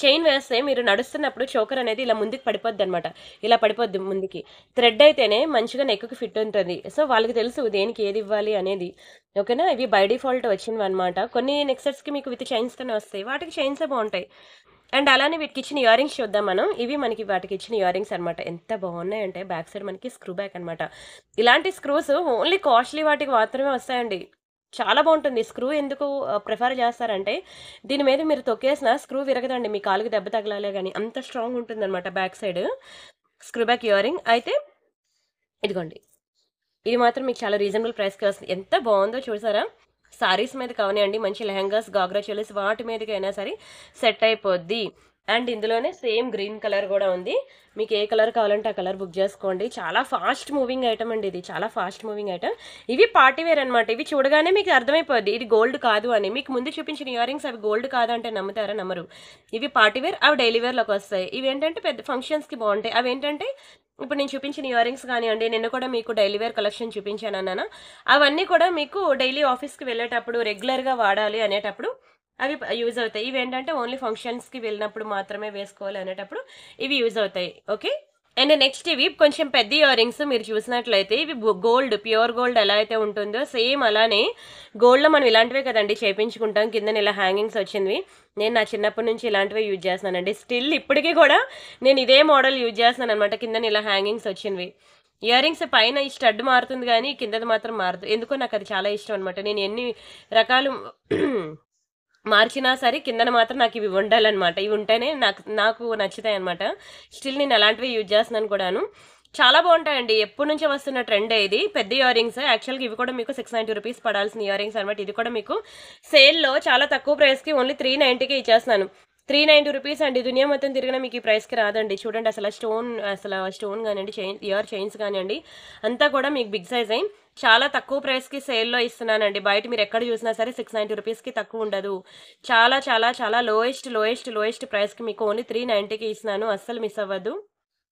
చైన్ వేస్తే మీరు నడుస్తున్నప్పుడు చోకర్ అనేది ఇలా ముందుకు పడిపోద్ది అనమాట. ఇలా పడిపోద్ది ముందుకి. థ్రెడ్ అయితేనే మంచిగా నెక్కి ఫిట్ ఉంటుంది. సో వాళ్ళకి తెలుసు దేనికి ఏది ఇవ్వాలి అనేది. ఓకేనా, ఇవి బై డిఫాల్ట్ వచ్చినవి అనమాట. కొన్ని నెక్సెట్స్కి మీకు విత్ చైన్స్తోనే వస్తాయి, వాటికి చైన్సే బాగుంటాయి. అండ్ అలానే వీటికి ఇచ్చిన ఇయర్ రింగ్స్ చూద్దాం మనం. ఇవి మనకి వాటికి ఇచ్చిన ఇయర్ రింగ్స్ అనమాట. ఎంత బాగున్నాయి అంటే బ్యాక్ సైడ్ మనకి స్క్రూ బ్యాక్ అనమాట. ఇలాంటి స్క్రూస్ ఓన్లీ కాస్ట్లీ వాటికి మాత్రమే వస్తాయండి. చాలా బాగుంటుంది. స్క్రూ ఎందుకు ప్రిఫర్ చేస్తారంటే దీని మీద మీరు తొక్కేసిన స్క్రూ విరగదండి, మీ కాలుకి దెబ్బ తగలాలే కానీ అంత స్ట్రాంగ్ ఉంటుంది అనమాట back side screw back ear ring. అయితే ఇదిగోండి, ఇది మాత్రం మీకు చాలా రీజనబుల్ ప్రైస్కి వస్తుంది. ఎంత బాగుందో చూసారా. సారీస్ మీద కావనివ్వండి, మంచి లెహంగాస్, గాగ్రా చోలీస్ వాటి మీదకి అయినా సరే సెట్ అయిపోద్ది. అండ్ ఇందులోనే సేమ్ గ్రీన్ కలర్ కూడా ఉంది. మీకు ఏ కలర్ కావాలంటే ఆ కలర్ బుక్ చేసుకోండి. చాలా ఫాస్ట్ మూవింగ్ ఐటమ్ అండి ఇది, చాలా ఫాస్ట్ మూవింగ్ ఐటమ్. ఇవి పార్టీ వేర్ అనమాట. ఇవి చూడగానే మీకు అర్థమైపోద్ది ఇది గోల్డ్ కాదు అని. మీకు ముందు చూపించిన ఇయర్ రింగ్స్ అవి గోల్డ్ కాదు అంటే నమ్ముతారా? నమ్మరు. ఇవి పార్టీ వేర్, అవి డైలీ వేర్లోకి వస్తాయి. ఇవి ఏంటంటే పెద్ద ఫంక్షన్స్కి బాగుంటాయి. అవి ఏంటంటే ఇప్పుడు నేను చూపించిన ఇయర్ రింగ్స్ కానివ్వండి, నిన్న కూడా మీకు డైలీ వేర్ కలెక్షన్ చూపించాను అన్నాను. అవన్నీ కూడా మీకు డైలీ ఆఫీస్కి వెళ్ళేటప్పుడు రెగ్యులర్గా వాడాలి అనేటప్పుడు అవి యూజ్ అవుతాయి. ఇవి ఏంటంటే ఓన్లీ ఫంక్షన్స్కి వెళ్ళినప్పుడు మాత్రమే వేసుకోవాలి అనేటప్పుడు ఇవి యూజ్ అవుతాయి. ఓకే, అండ్ నెక్స్ట్ ఇవి కొంచెం పెద్ద ఇయర్ రింగ్స్. మీరు చూసినట్లయితే ఇవి గోల్డ్, ప్యూర్ గోల్డ్ ఎలా అయితే ఉంటుందో సేమ్ అలానే గోల్డ్లో మనం ఇలాంటివే కదండి చేయించుకుంటాం. కింద ఇలా హ్యాంగింగ్స్ వచ్చింది. నేను నా చిన్నప్పటి నుంచి ఇలాంటివే యూజ్ చేస్తున్నానండి. స్టిల్ ఇప్పటికీ కూడా నేను ఇదే మోడల్ యూజ్ చేస్తున్నాను అనమాట. కింద ఇలా హ్యాంగింగ్స్ వచ్చినవి. ఇయర్ రింగ్స్ పైన ఈ స్టడ్ మారుతుంది కానీ కిందది మాత్రం మారదు. ఎందుకో నాకు అది చాలా ఇష్టం అనమాట. నేను ఎన్ని రకాలు మార్చినా సరే కిందన మాత్రం నాకు ఇవి ఉండాలన్నమాట. ఇవి ఉంటేనే నాకు నచ్చుతాయి అనమాట. స్టిల్ నేను అలాంటివి యూజ్ చేస్తున్నాను కూడాను. చాలా బాగుంటాయండి. ఎప్పటి నుంచో వస్తున్న ట్రెండ్ ఇది. పెద్ద ఇయర్ రింగ్స్. యాక్చువల్గా ఇవి కూడా మీకు 690 రూపీస్ పడాల్సిన ఇయర్ రింగ్స్ అనమాట. ఇది కూడా మీకు సేల్లో చాలా తక్కువ ప్రైస్కి ఓన్లీ 390కి ఇచ్చేస్తున్నాను. 390 రూపీస్ అండి. దునియా మొత్తం తిరిగినా మీకు ఈ ప్రైస్కి రాదండి. చూడండి అసలు స్టోన్ కానివ్వండి, ఇయర్ చైన్స్ కానివ్వండి అంతా కూడా మీకు బిగ్ సైజ్ అయ్యి చాలా తక్కువ ప్రైస్కి సేల్లో ఇస్తున్నానండి. బయట మీరు ఎక్కడ చూసినా సరే 690 రూపీస్కి తక్కువ ఉండదు. చాలా చాలా చాలా లోయెస్ట్ ప్రైస్కి మీకు ఓన్లీ 390కి ఇస్తున్నాను. అస్సలు మిస్ అవ్వద్దు.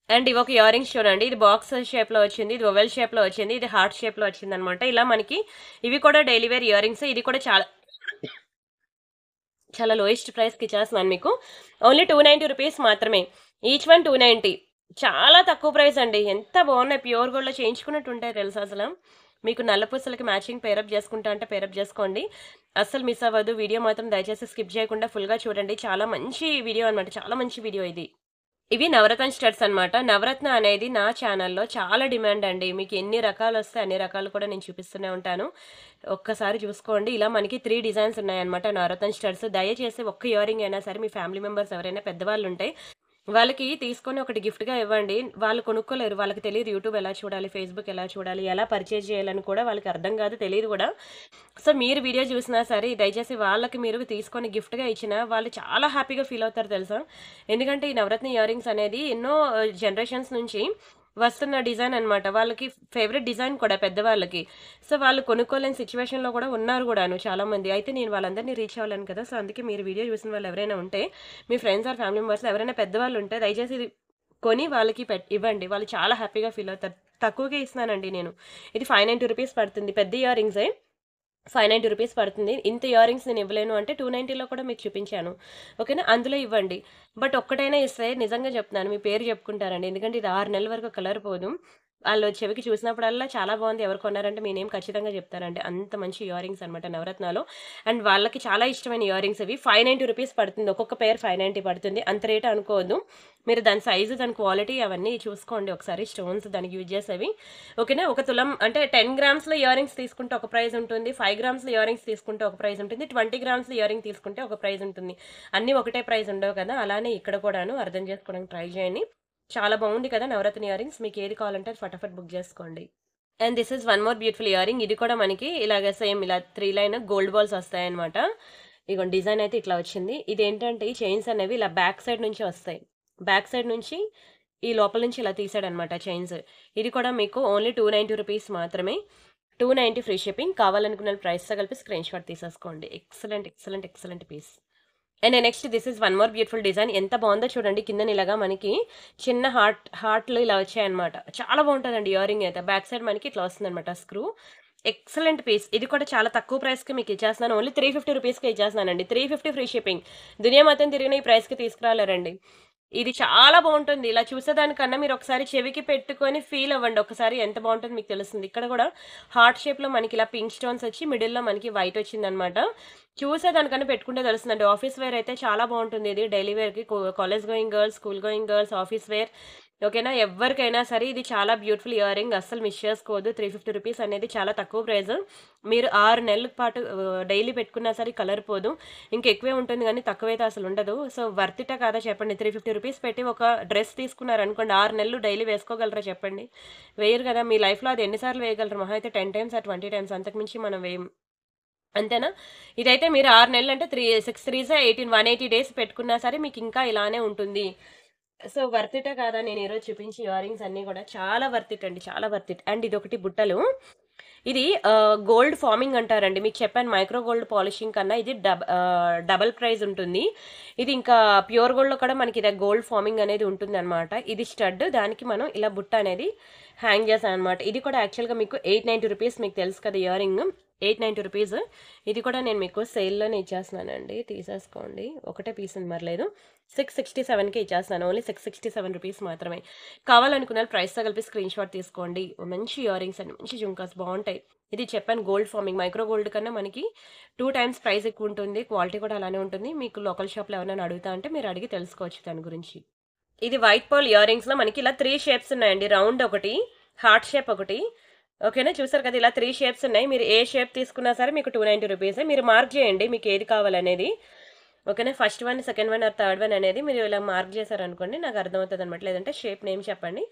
అండ్ ఇవి ఒక ఇయర్ రింగ్స్ చూడండి. ఇది బాక్స్ షేప్లో వచ్చింది, ఇది ఓవెల్ షేప్లో వచ్చింది, ఇది హార్ట్ షేప్లో వచ్చింది అనమాట. ఇలా మనకి ఇవి కూడా డైలీ వేర్ ఇయర్ రింగ్స్. ఇది కూడా చాలా లోయెస్ట్ ప్రైస్కి ఇచ్చేస్తున్నాను మీకు. ఓన్లీ 290 రూపీస్ మాత్రమే. Each one 290. చాలా తక్కువ ప్రైస్ అండి. ఎంత బాగున్నాయి, ప్యూర్ గోల్డ్లో చేయించుకున్నట్టు ఉంటాయి తెలుసా అసలు. మీకు నల్లపూసలకి మ్యాచింగ్ పేరప్ చేసుకుంటా అంటే పేరప్ చేసుకోండి. అస్సలు మిస్ అవ్వదు. వీడియో మాత్రం దయచేసి స్కిప్ చేయకుండా ఫుల్గా చూడండి. చాలా మంచి వీడియో అనమాట, చాలా మంచి వీడియో ఇది. ఇవి నవరత్న స్టడ్స్ అనమాట. నవరత్న అనేది నా ఛానల్లో చాలా డిమాండ్ అండి. మీకు ఎన్ని రకాలు వస్తే అన్ని రకాలు కూడా నేను చూపిస్తూనే ఉంటాను. ఒక్కసారి చూసుకోండి. ఇలా మనకి 3 డిజైన్స్ ఉన్నాయన్నమాట నవరత్న స్టడ్స్. దయచేసి ఒక్క ఇయర్ రింగ్ అయినా సరే మీ ఫ్యామిలీ మెంబర్స్ ఎవరైనా పెద్దవాళ్ళు ఉంటే వాళ్ళకి తీసుకొని ఒకటి గిఫ్ట్‌గా ఇవ్వండి. వాళ్ళు కొనుక్కోలేరు. వాళ్ళకి తెలీదు యూట్యూబ్ ఎలా చూడాలి, ఫేస్‌బుక్ ఎలా చూడాలి, ఎలా పర్చేజ్ చేయాలని కూడా వాళ్ళకి అర్థం కాదు, తెలీదు కూడా. సో, మీరు వీడియో చూసినా సరే దయచేసి వాళ్ళకి మీరు తీసుకొని గిఫ్ట్‌గా ఇచ్చినా వాళ్ళు చాలా హ్యాపీగా ఫీల్ అవుతారు తెలుసా? ఎందుకంటే ఈ నవరత్న ఇయర్ రింగ్స్ అనేది ఎన్నో జనరేషన్స్ నుంచి వస్తున్న డిజైన్ అన్నమాట. వాళ్ళకి ఫేవరెట్ డిజైన్ కూడా పెద్దవాళ్ళకి. సో, వాళ్ళు కొనుక్కోలేని సిట్యుయేషన్‌లో కూడా ఉన్నారు కూడాను చాలామంది. అయితే నేను వాళ్ళందరినీ రీచ్ అవ్వలేను కదా! సో, అందుకే మీరు వీడియో చూసిన వాళ్ళు ఎవరైనా ఉంటే, మీ ఫ్రెండ్స్ ఆర్ ఫ్యామిలీ మెంబర్స్‌లో ఎవరైనా పెద్దవాళ్ళు ఉంటే దయచేసి ఇది కొని వాళ్ళకి ఇవ్వండి. వాళ్ళు చాలా హ్యాపీగా ఫీల్ అవుతారు. తక్కువకే ఇస్తున్నానండి నేను. ఇది రూ. 590 పడుతుంది. పెద్ద ఇయర్ రింగ్సే. రూ. 590 పడుతుంది. ఇంత ఇయర్ రింగ్స్ నేను ఇవ్వలేను అంటే 290లో కూడా మీకు చూపించాను. ఓకేనా? అందులో ఇవ్వండి. బట్ ఒక్కటైనా ఇస్తే నిజంగా చెప్తున్నాను మీ పేరు చెప్పుకుంటారండి. ఎందుకంటే ఇది 6 నెలల వరకు కలర్ పోదు. ఆళ్ళు చెవికి చూసినప్పుడల్లా చాలా బాగుంది. ఎవరు కొన్నారంటే మీ నేమ్ ఖచ్చితంగా చెప్తారండి. అంత మంచి ఇయర్ రింగ్స్ అనమాట నవరత్నాలో. అండ్ వాళ్ళకి చాలా ఇష్టమైన ఇయర్ రింగ్స్ ఇవి. రూ. 590 పడుతుంది. ఒక్కొక్క పెయిర్ 590 పడుతుంది. అంత రేట్ అనుకోవద్దు. మీరు దాని సైజు, దాని క్వాలిటీ అవన్నీ చూసుకోండి ఒకసారి. స్టోన్స్ దానికి యూజ్ చేసేవి. ఓకేనా? ఒక తులం అంటే 10 గ్రామ్స్‌లో ఇయర్ రింగ్స్ తీసుకుంటే ఒక ప్రైస్ ఉంటుంది. 5 గ్రామ్స్‌లో ఇయర్ రింగ్స్ తీసుకుంటే ఒక ప్రైస్ ఉంటుంది. 20 గ్రామ్స్‌లో ఇయర్ రింగ్ తీసుకుంటే ఒక ప్రైస్ ఉంటుంది. అన్నీ ఒకటే ప్రైస్ ఉండవు కదా! అలానే ఇక్కడ కూడాను అర్థం చేసుకోవడానికి ట్రై చేయండి. చాలా బాగుంది కదా! నవరత్న ఇయర్ రింగ్స్. మీకు ఏది కావాలంటే అది ఫటాఫట్ బుక్ చేసుకోండి. And this is one more beautiful ear ring. ఇది కూడా మనకి ఇలాగ సేమ్ ఇలా 3 లైన్ గోల్డ్ బాల్స్ వస్తాయన్నమాట. ఇగోండి డిజైన్ అయితే ఇట్లా వచ్చింది. ఇదేంటంటే ఈ చైన్స్ అనేవి ఇలా బ్యాక్ సైడ్ నుంచి వస్తాయి. బ్యాక్ సైడ్ నుంచి ఈ లోపల నుంచి ఇలా తీసాడనమాట చైన్స్. ఇది కూడా మీకు ఓన్లీ రూ. 290 మాత్రమే. 290 ఫ్రీ షిప్పింగ్. కావాలనుకున్న ప్రైస్‌తో కలిపి స్క్రీన్ షాట్ తీసేసుకోండి. Excellent, excellent, excellent piece. And next this is one more beautiful design. ఎంత బాగుందో చూడండి. కిందన ఇలాగా మనకి చిన్న హార్ట్‌లు ఇలా వచ్చాయన్నమాట. చాలా బాగుంటదండి ఇయర్ రింగ్ అయితే. బ్యాక్ సైడ్ మనకి ఇట్లా వస్తుందన్నమాట స్క్రూ. Excellent piece. ఇది కూడా చాలా తక్కువ ప్రైస్‌కి మీకు ఇచ్చేస్తున్నాను. ఓన్లీ రూ. 350కే ఇచ్చేస్తున్నానండి. 350 ఫ్రీ షిప్పింగ్. దునియా మొత్తం తిరిగిన ఈ ప్రైస్‌కి తీసుకురాలేరండి. ఇది చాలా బాగుంటుంది. ఇలా చూసేదానికన్నా మీరు ఒకసారి చెవికి పెట్టుకొని ఫీల్ అవ్వండి. ఒకసారి ఎంత బాగుంటుందో మీకు తెలుస్తుంది. ఇక్కడ కూడా హార్ట్ షేప్‌లో మనకి ఇలా పింక్ స్టోన్స్ వచ్చి మిడిల్‌లో మనకి వైట్ వచ్చిందనమాట. చూసేదానికన్నా పెట్టుకుంటే తెలుస్తుందండి. ఆఫీస్ వేర్ అయితే చాలా బాగుంటుంది ఇది. డైలీ వేర్‌కి college going girls, school going girls, office wear ఓకేనా? ఎవ్వరికైనా సరే ఇది చాలా బ్యూటిఫుల్ ఇయర్ రింగ్. అస్సలు మిస్ చేసుకోవద్దు. రూ. 350 అనేది చాలా తక్కువ ప్రైస్. మీరు 6 నెలల పాటు డైలీ పెట్టుకున్నా సరే కలర్ పోదు. ఇంకెక్కువే ఉంటుంది గానీ తక్కువైతే అసలు ఉండదు. సో, వర్త్ ఇటా కాదా చెప్పండి? రూ. 350 పెట్టి ఒక డ్రెస్ తీసుకున్నారనుకోండి 6 నెలలు డైలీ వేసుకోగలరా చెప్పండి? వేయరు కదా! మీ లైఫ్‌లో అది ఎన్ని సార్లు వేయగలరు? మహా అయితే 10 టైమ్స్ ఆర్ 20 టైమ్స్ అంతకు మించి మనం వేయం. అంతేనా? ఇదైతే మీరు 6 నెలలంటే 6 3 18 180 డేస్ పెట్టుకున్నా సరే మీకు ఇంకా ఇలానే ఉంటుంది. సో, వర్త్ ఇటా కాదా? నేను ఈరోజు చూపించే ఇయర్ రింగ్స్ అన్నీ కూడా చాలా వర్త్ ఇట్ అండి. చాలా వర్త్ ఇట్. అండ్ ఇదొకటి బుట్టలు. ఇది గోల్డ్ ఫార్మింగ్ అంటారండి. మీకు చెప్పాను మైక్రో గోల్డ్ పాలిషింగ్ కన్నా ఇది డబుల్ ప్రైస్ ఉంటుంది. ఇది ఇంకా ప్యూర్ గోల్డ్‌లో కూడా మనకి ఇలా గోల్డ్ ఫార్మింగ్ అనేది ఉంటుందన్నమాట. ఇది స్టడ్. దానికి మనం ఇలా బుట్ట అనేది హ్యాంగ్ చేశానన్నమాట. ఇది కూడా యాక్చువల్‌గా మీకు రూ. 890 మీకు తెలుసు కదా ఇయర్ రింగ్. రూ. 890 ఇది కూడా నేను మీకు సేల్‌లోనే ఇచ్చేస్తున్నానండి. తీసేసుకోండి. ఒకటే పీస్ ఉంది మరలేదు. 667కే ఇచ్చేస్తున్నాను. ఓన్లీ రూ. 667 మాత్రమే. కావాలనుకున్న ప్రైస్‌తో కలిపి స్క్రీన్ షాట్ తీసుకోండి. మంచి ఇయర్ రింగ్స్ అండి. మంచి జుంకాస్ బాగుంటాయి. ఇది చెప్పాను గోల్డ్ ఫార్మింగ్. మైక్రో గోల్డ్ కన్నా మనకి 2 టైమ్స్ ప్రైస్ ఎక్కువ ఉంటుంది. క్వాలిటీ కూడా అలానే ఉంటుంది. మీకు లోకల్ షాప్‌లో ఎవరైనా అడుగుతా అంటే మీరు అడిగి తెలుసుకోవచ్చు దాని గురించి. ఇది వైట్ పర్ల్ ఇయర్ రింగ్స్‌లో మనకి ఇలా 3 షేప్స్ ఉన్నాయండి. రౌండ్ ఒకటి, హార్ట్ షేప్ ఒకటి. ఓకేనా? చూసారు కదా! ఇలా 3 షేప్స్ ఉన్నాయి. మీరు ఏ షేప్ తీసుకున్నా సరే మీకు రూ. 290. మీరు మార్క్ చేయండి మీకు ఏది కావాలనేది. ఓకేనా? First one, second one or third one అనేది మీరు ఇలా మార్క్ చేశారనుకోండి నాకు అర్థమవుతదనమాట. లేదంటే షేప్ నేమ్ చెప్పండి.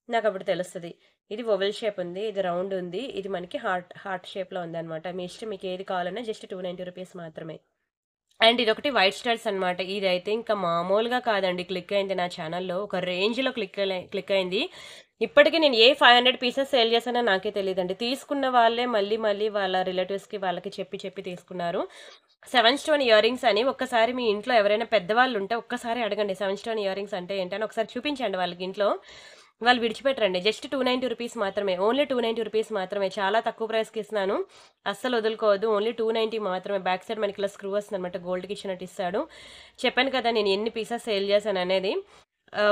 నాకప్పుడు తెలుస్తది. ఇది ఓవెల్ షేప్ ఉంది. ఇది రౌండ్ ఉంది. ఇది మనకి హార్ట్ షేప్‌లో ఉందనమాట. మీ ఇష్టం మీకు ఏది కావాలన్నా జస్ట్ రూ. 290 మాత్రమే. అండ్ ఇదొకటి వైట్ స్టడ్స్ అనమాట. ఇదైతే ఇంకా మామూలుగా కాదండి క్లిక్ అయింది నా ఛానల్‌లో. ఒక రేంజ్‌లో క్లిక్ అయింది. ఇప్పటికి నేను ఏ 500 పీసెస్ సేల్ చేశానో నాకే తెలీదండి. తీసుకున్న వాళ్ళే మళ్ళీ మళ్ళీ వాళ్ళ రిలేటివ్స్‌కి వాళ్ళకి చెప్పి తీసుకున్నారు. 7 స్టోన్ ఇయర్ రింగ్స్ అని ఒక్కసారి మీ ఇంట్లో ఎవరైనా పెద్దవాళ్ళు ఉంటే ఒక్కసారి అడగండి 7 స్టోన్ ఇయర్ రింగ్స్ అంటే ఏంటని ఒకసారి చూపించండి వాళ్ళకి ఇంట్లో. వాళ్ళు విడిచిపెట్టరండి. జస్ట్ రూ. 290 మాత్రమే. ఓన్లీ రూ. 290 మాత్రమే. చాలా తక్కువ ప్రైస్‌కి ఇస్తున్నాను. అస్సలు వదులుకోవద్దు. ఓన్లీ 290 మాత్రమే. బ్యాక్ సైడ్ మనకి ఇలా స్క్రూ వస్తుందనమాట. గోల్డ్‌కి ఇచ్చినట్టు ఇస్తాడు. చెప్పాను కదా నేను ఎన్ని పీసెస్ సేల్ చేశాననేది.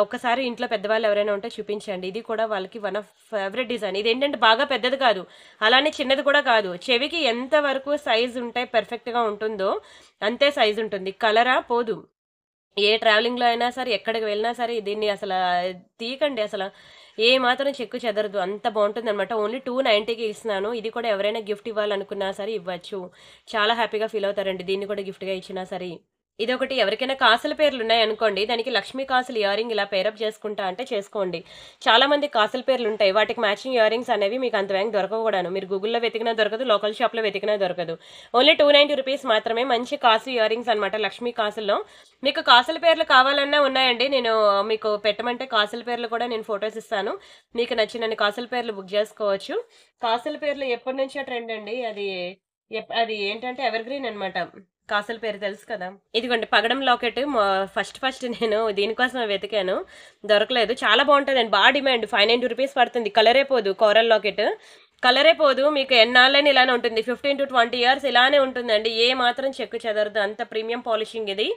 ఒక్కసారి ఇంట్లో పెద్దవాళ్ళు ఎవరైనా ఉంటే చూపించండి. ఇది కూడా వాళ్ళకి వన్ ఆఫ్ ఫేవరెట్ డిజైన్. ఇదేంటంటే బాగా పెద్దది కాదు. అలానే చిన్నది కూడా కాదు. చెవికి ఎంత వరకు సైజ్ ఉంటే పర్ఫెక్ట్‌గా ఉంటుందో అంతే సైజ్ ఉంటుంది. కలరా పోదు. ఏ ట్రావెలింగ్‌లో అయినా సరే, ఎక్కడికి వెళ్ళినా సరే దీన్ని తీయకండి అసల. ఏ మాత్రం చెక్కు చెదరదు. అంత బాగుంటుందనమాట. ఓన్లీ 290కి ఇస్తున్నాను. ఇది కూడా ఎవరైనా గిఫ్ట్ ఇవ్వాలనుకున్నా సరే ఇవ్వచ్చు. చాలా హ్యాపీగా ఫీల్ అవుతారండి. దీన్ని కూడా గిఫ్ట్‌గా ఇచ్చినా సరే. ఇదొకటి ఎవరికైనా కాసుల పేర్లున్నాయనుకోండి, దానికి లక్ష్మీ కాసులు ఇయరింగ్ ఇలా పేరప్ చేసుకుంటా అంటే చేసుకోండి. చాలా మంది కాసుల పేర్లుంటాయి. వాటికి మ్యాచింగ్ ఇయరింగ్స్ అనేవి మీకు అంత వేగంగా దొరకవు కూడాను. మీరు గూగుల్‌లో వెతికినా దొరకదు, లోకల్ షాప్‌లో వెతికినా దొరకదు. ఓన్లీ రూ. 290 మాత్రమే మంచి కాసు ఇయరింగ్స్ అనమాట లక్ష్మీ కాసుల్లో. మీకు కాసుల పేర్లు కావాలన్నా ఉన్నాయండి. నేను మీకు పెట్టమంటే కాసుల పేర్లు కూడా నేను ఫోటోస్ ఇస్తాను. మీకు నచ్చినన్ని కాసుల పేర్లు బుక్ చేసుకోవచ్చు. కాసుల పేర్లు ఎప్పటినుంచో ట్రెండ్ అండి. అది ఏంటంటే ఎవర్‌గ్రీన్ అనమాట. కాసుల పేరు తెలుసు కదా. ఇదిగోండి పగడం లాకెట్ ఫస్ట్ నేను దీనికోసం వెతికాను, దొరకలేదు. చాలా బాగుంటుందండి, బాగా డిమాండ్. రూ. 590 పడుతుంది. కలరే పోదు, కోరల్ లాకెట్ కలరే పోదు. మీకు ఎన్నాళ్ళని ఇలానే ఉంటుంది, 15 to 20 years ఇలానే ఉంటుందండి. ఏ మాత్రం చెక్కు చెదరదు, అంత ప్రీమియం పాలిషింగ్ ఇది.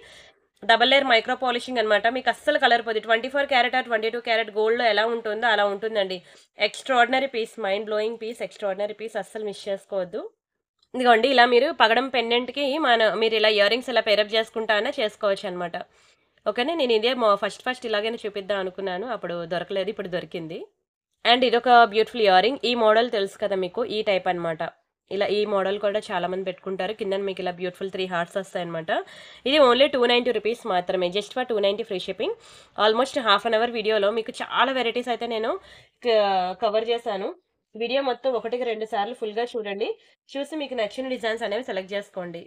డబల్ లేయర్ మైక్రో పాలిషింగ్ అనమాట. మీకు అస్సలు కలర్ పోదు. 24 క్యారెట్ 22 క్యారెట్ గోల్డ్ లో ఎలా ఉంటుందో అలా ఉంటుందండి. Extraordinary piece, mind blowing piece, extraordinary piece, అస్సలు మిస్ చేసుకోవద్దు. ఇదిగోండి ఇలా మీరు పగడం పెండెంట్కి మీరు ఇలా ఇయర్ రింగ్స్ ఇలా పేరప్ చేసుకుంటానే చేసుకోవచ్చు అనమాట. ఓకేనా. నేను ఇదే ఫస్ట్ ఇలాగైనా చూపిద్దాం అనుకున్నాను, అప్పుడు దొరకలేదు, ఇప్పుడు దొరికింది. అండ్ ఇదొక బ్యూటిఫుల్ ఇయర్ రింగ్. ఈ మోడల్ తెలుసు కదా మీకు, ఈ టైప్ అనమాట. ఇలా ఈ మోడల్ కూడా చాలా మంది పెట్టుకుంటారు. కింద మీకు ఇలా బ్యూటిఫుల్ 3 హార్ట్స్ వస్తాయి అనమాట. ఇది ఓన్లీ రూ. 290 మాత్రమే, just for 290 free shipping. Almost half an hour వీడియోలో మీకు చాలా వెరైటీస్ అయితే నేను కవర్ చేశాను. వీడియో మొత్తం 1-2 సార్లు ఫుల్గా చూడండి. చూసి మీకు నచ్చిన డిజైన్స్ అనేవి సెలెక్ట్ చేసుకోండి.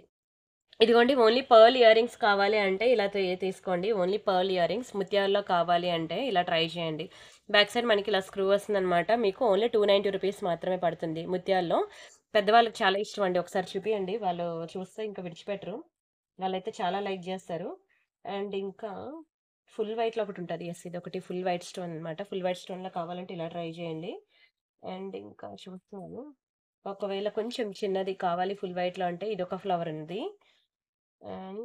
ఇదిగోండి ఓన్లీ పర్ల్ ఇయర్ రింగ్స్ కావాలి అంటే ఇలా తీసుకోండి. ఓన్లీ పర్ల్ ఇయర్ రింగ్స్ ముత్యాల్లో కావాలి అంటే ఇలా ట్రై చేయండి. బ్యాక్ సైడ్ మనకి ఇలా స్క్రూ వస్తుంది అనమాట. మీకు ఓన్లీ రూ. 290 మాత్రమే పడుతుంది ముత్యాల్లో. పెద్దవాళ్ళకి చాలా ఇష్టం అండి. ఒకసారి చూపియండి, వాళ్ళు చూస్తే ఇంకా విడిచిపెట్టరు. వాళ్ళైతే చాలా లైక్ చేస్తారు. అండ్ ఇంకా ఫుల్ వైట్లో ఒకటి ఉంటుంది. ఎస్, ఇది ఒకటి ఫుల్ వైట్ స్టోన్ అనమాట. ఫుల్ వైట్ స్టోన్లో కావాలంటే ఇలా ట్రై చేయండి. అండ్ ఇంకా చూస్తున్నాను, ఒకవేళ కొంచెం చిన్నది కావాలి ఫుల్ వైట్లో అంటే ఇదొక ఫ్లవర్ ఉంది. అండ్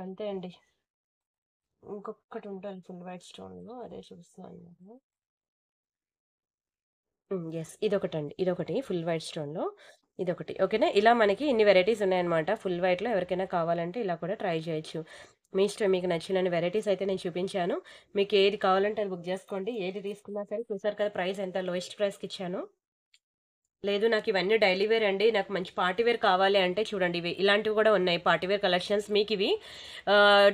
అంతే అండి. ఇంకొకటి ఉంటుంది ఫుల్ వైట్ స్టోన్లో, అదే చూస్తున్నాను. ఎస్, ఇదొకటండి, ఇదొకటి ఫుల్ వైట్ స్టోన్లో, ఇదొకటి. ఓకేనా. ఇలా మనకి ఇన్ని వెరైటీస్ ఉన్నాయన్నమాట. ఫుల్ వైట్లో ఎవరికైనా కావాలంటే ఇలా కూడా ట్రై చేయొచ్చు. మీ ఇష్టం, మీకు నచ్చిన వెరైటీస్ అయితే నేను చూపించాను. మీకు ఏది కావాలంటే అది బుక్ చేసుకోండి. ఏది తీసుకున్నా సరే చూసారు కదా ప్రైస్ ఎంత లోయెస్ట్ ప్రైస్కి ఇచ్చాను. లేదు నాకు ఇవన్నీ డైలీ వేర్ అండి, నాకు మంచి పార్టీ వేర్ కావాలి అంటే చూడండి, ఇవి ఇలాంటివి కూడా ఉన్నాయి పార్టీ వేర్ కలెక్షన్స్. మీకు ఇవి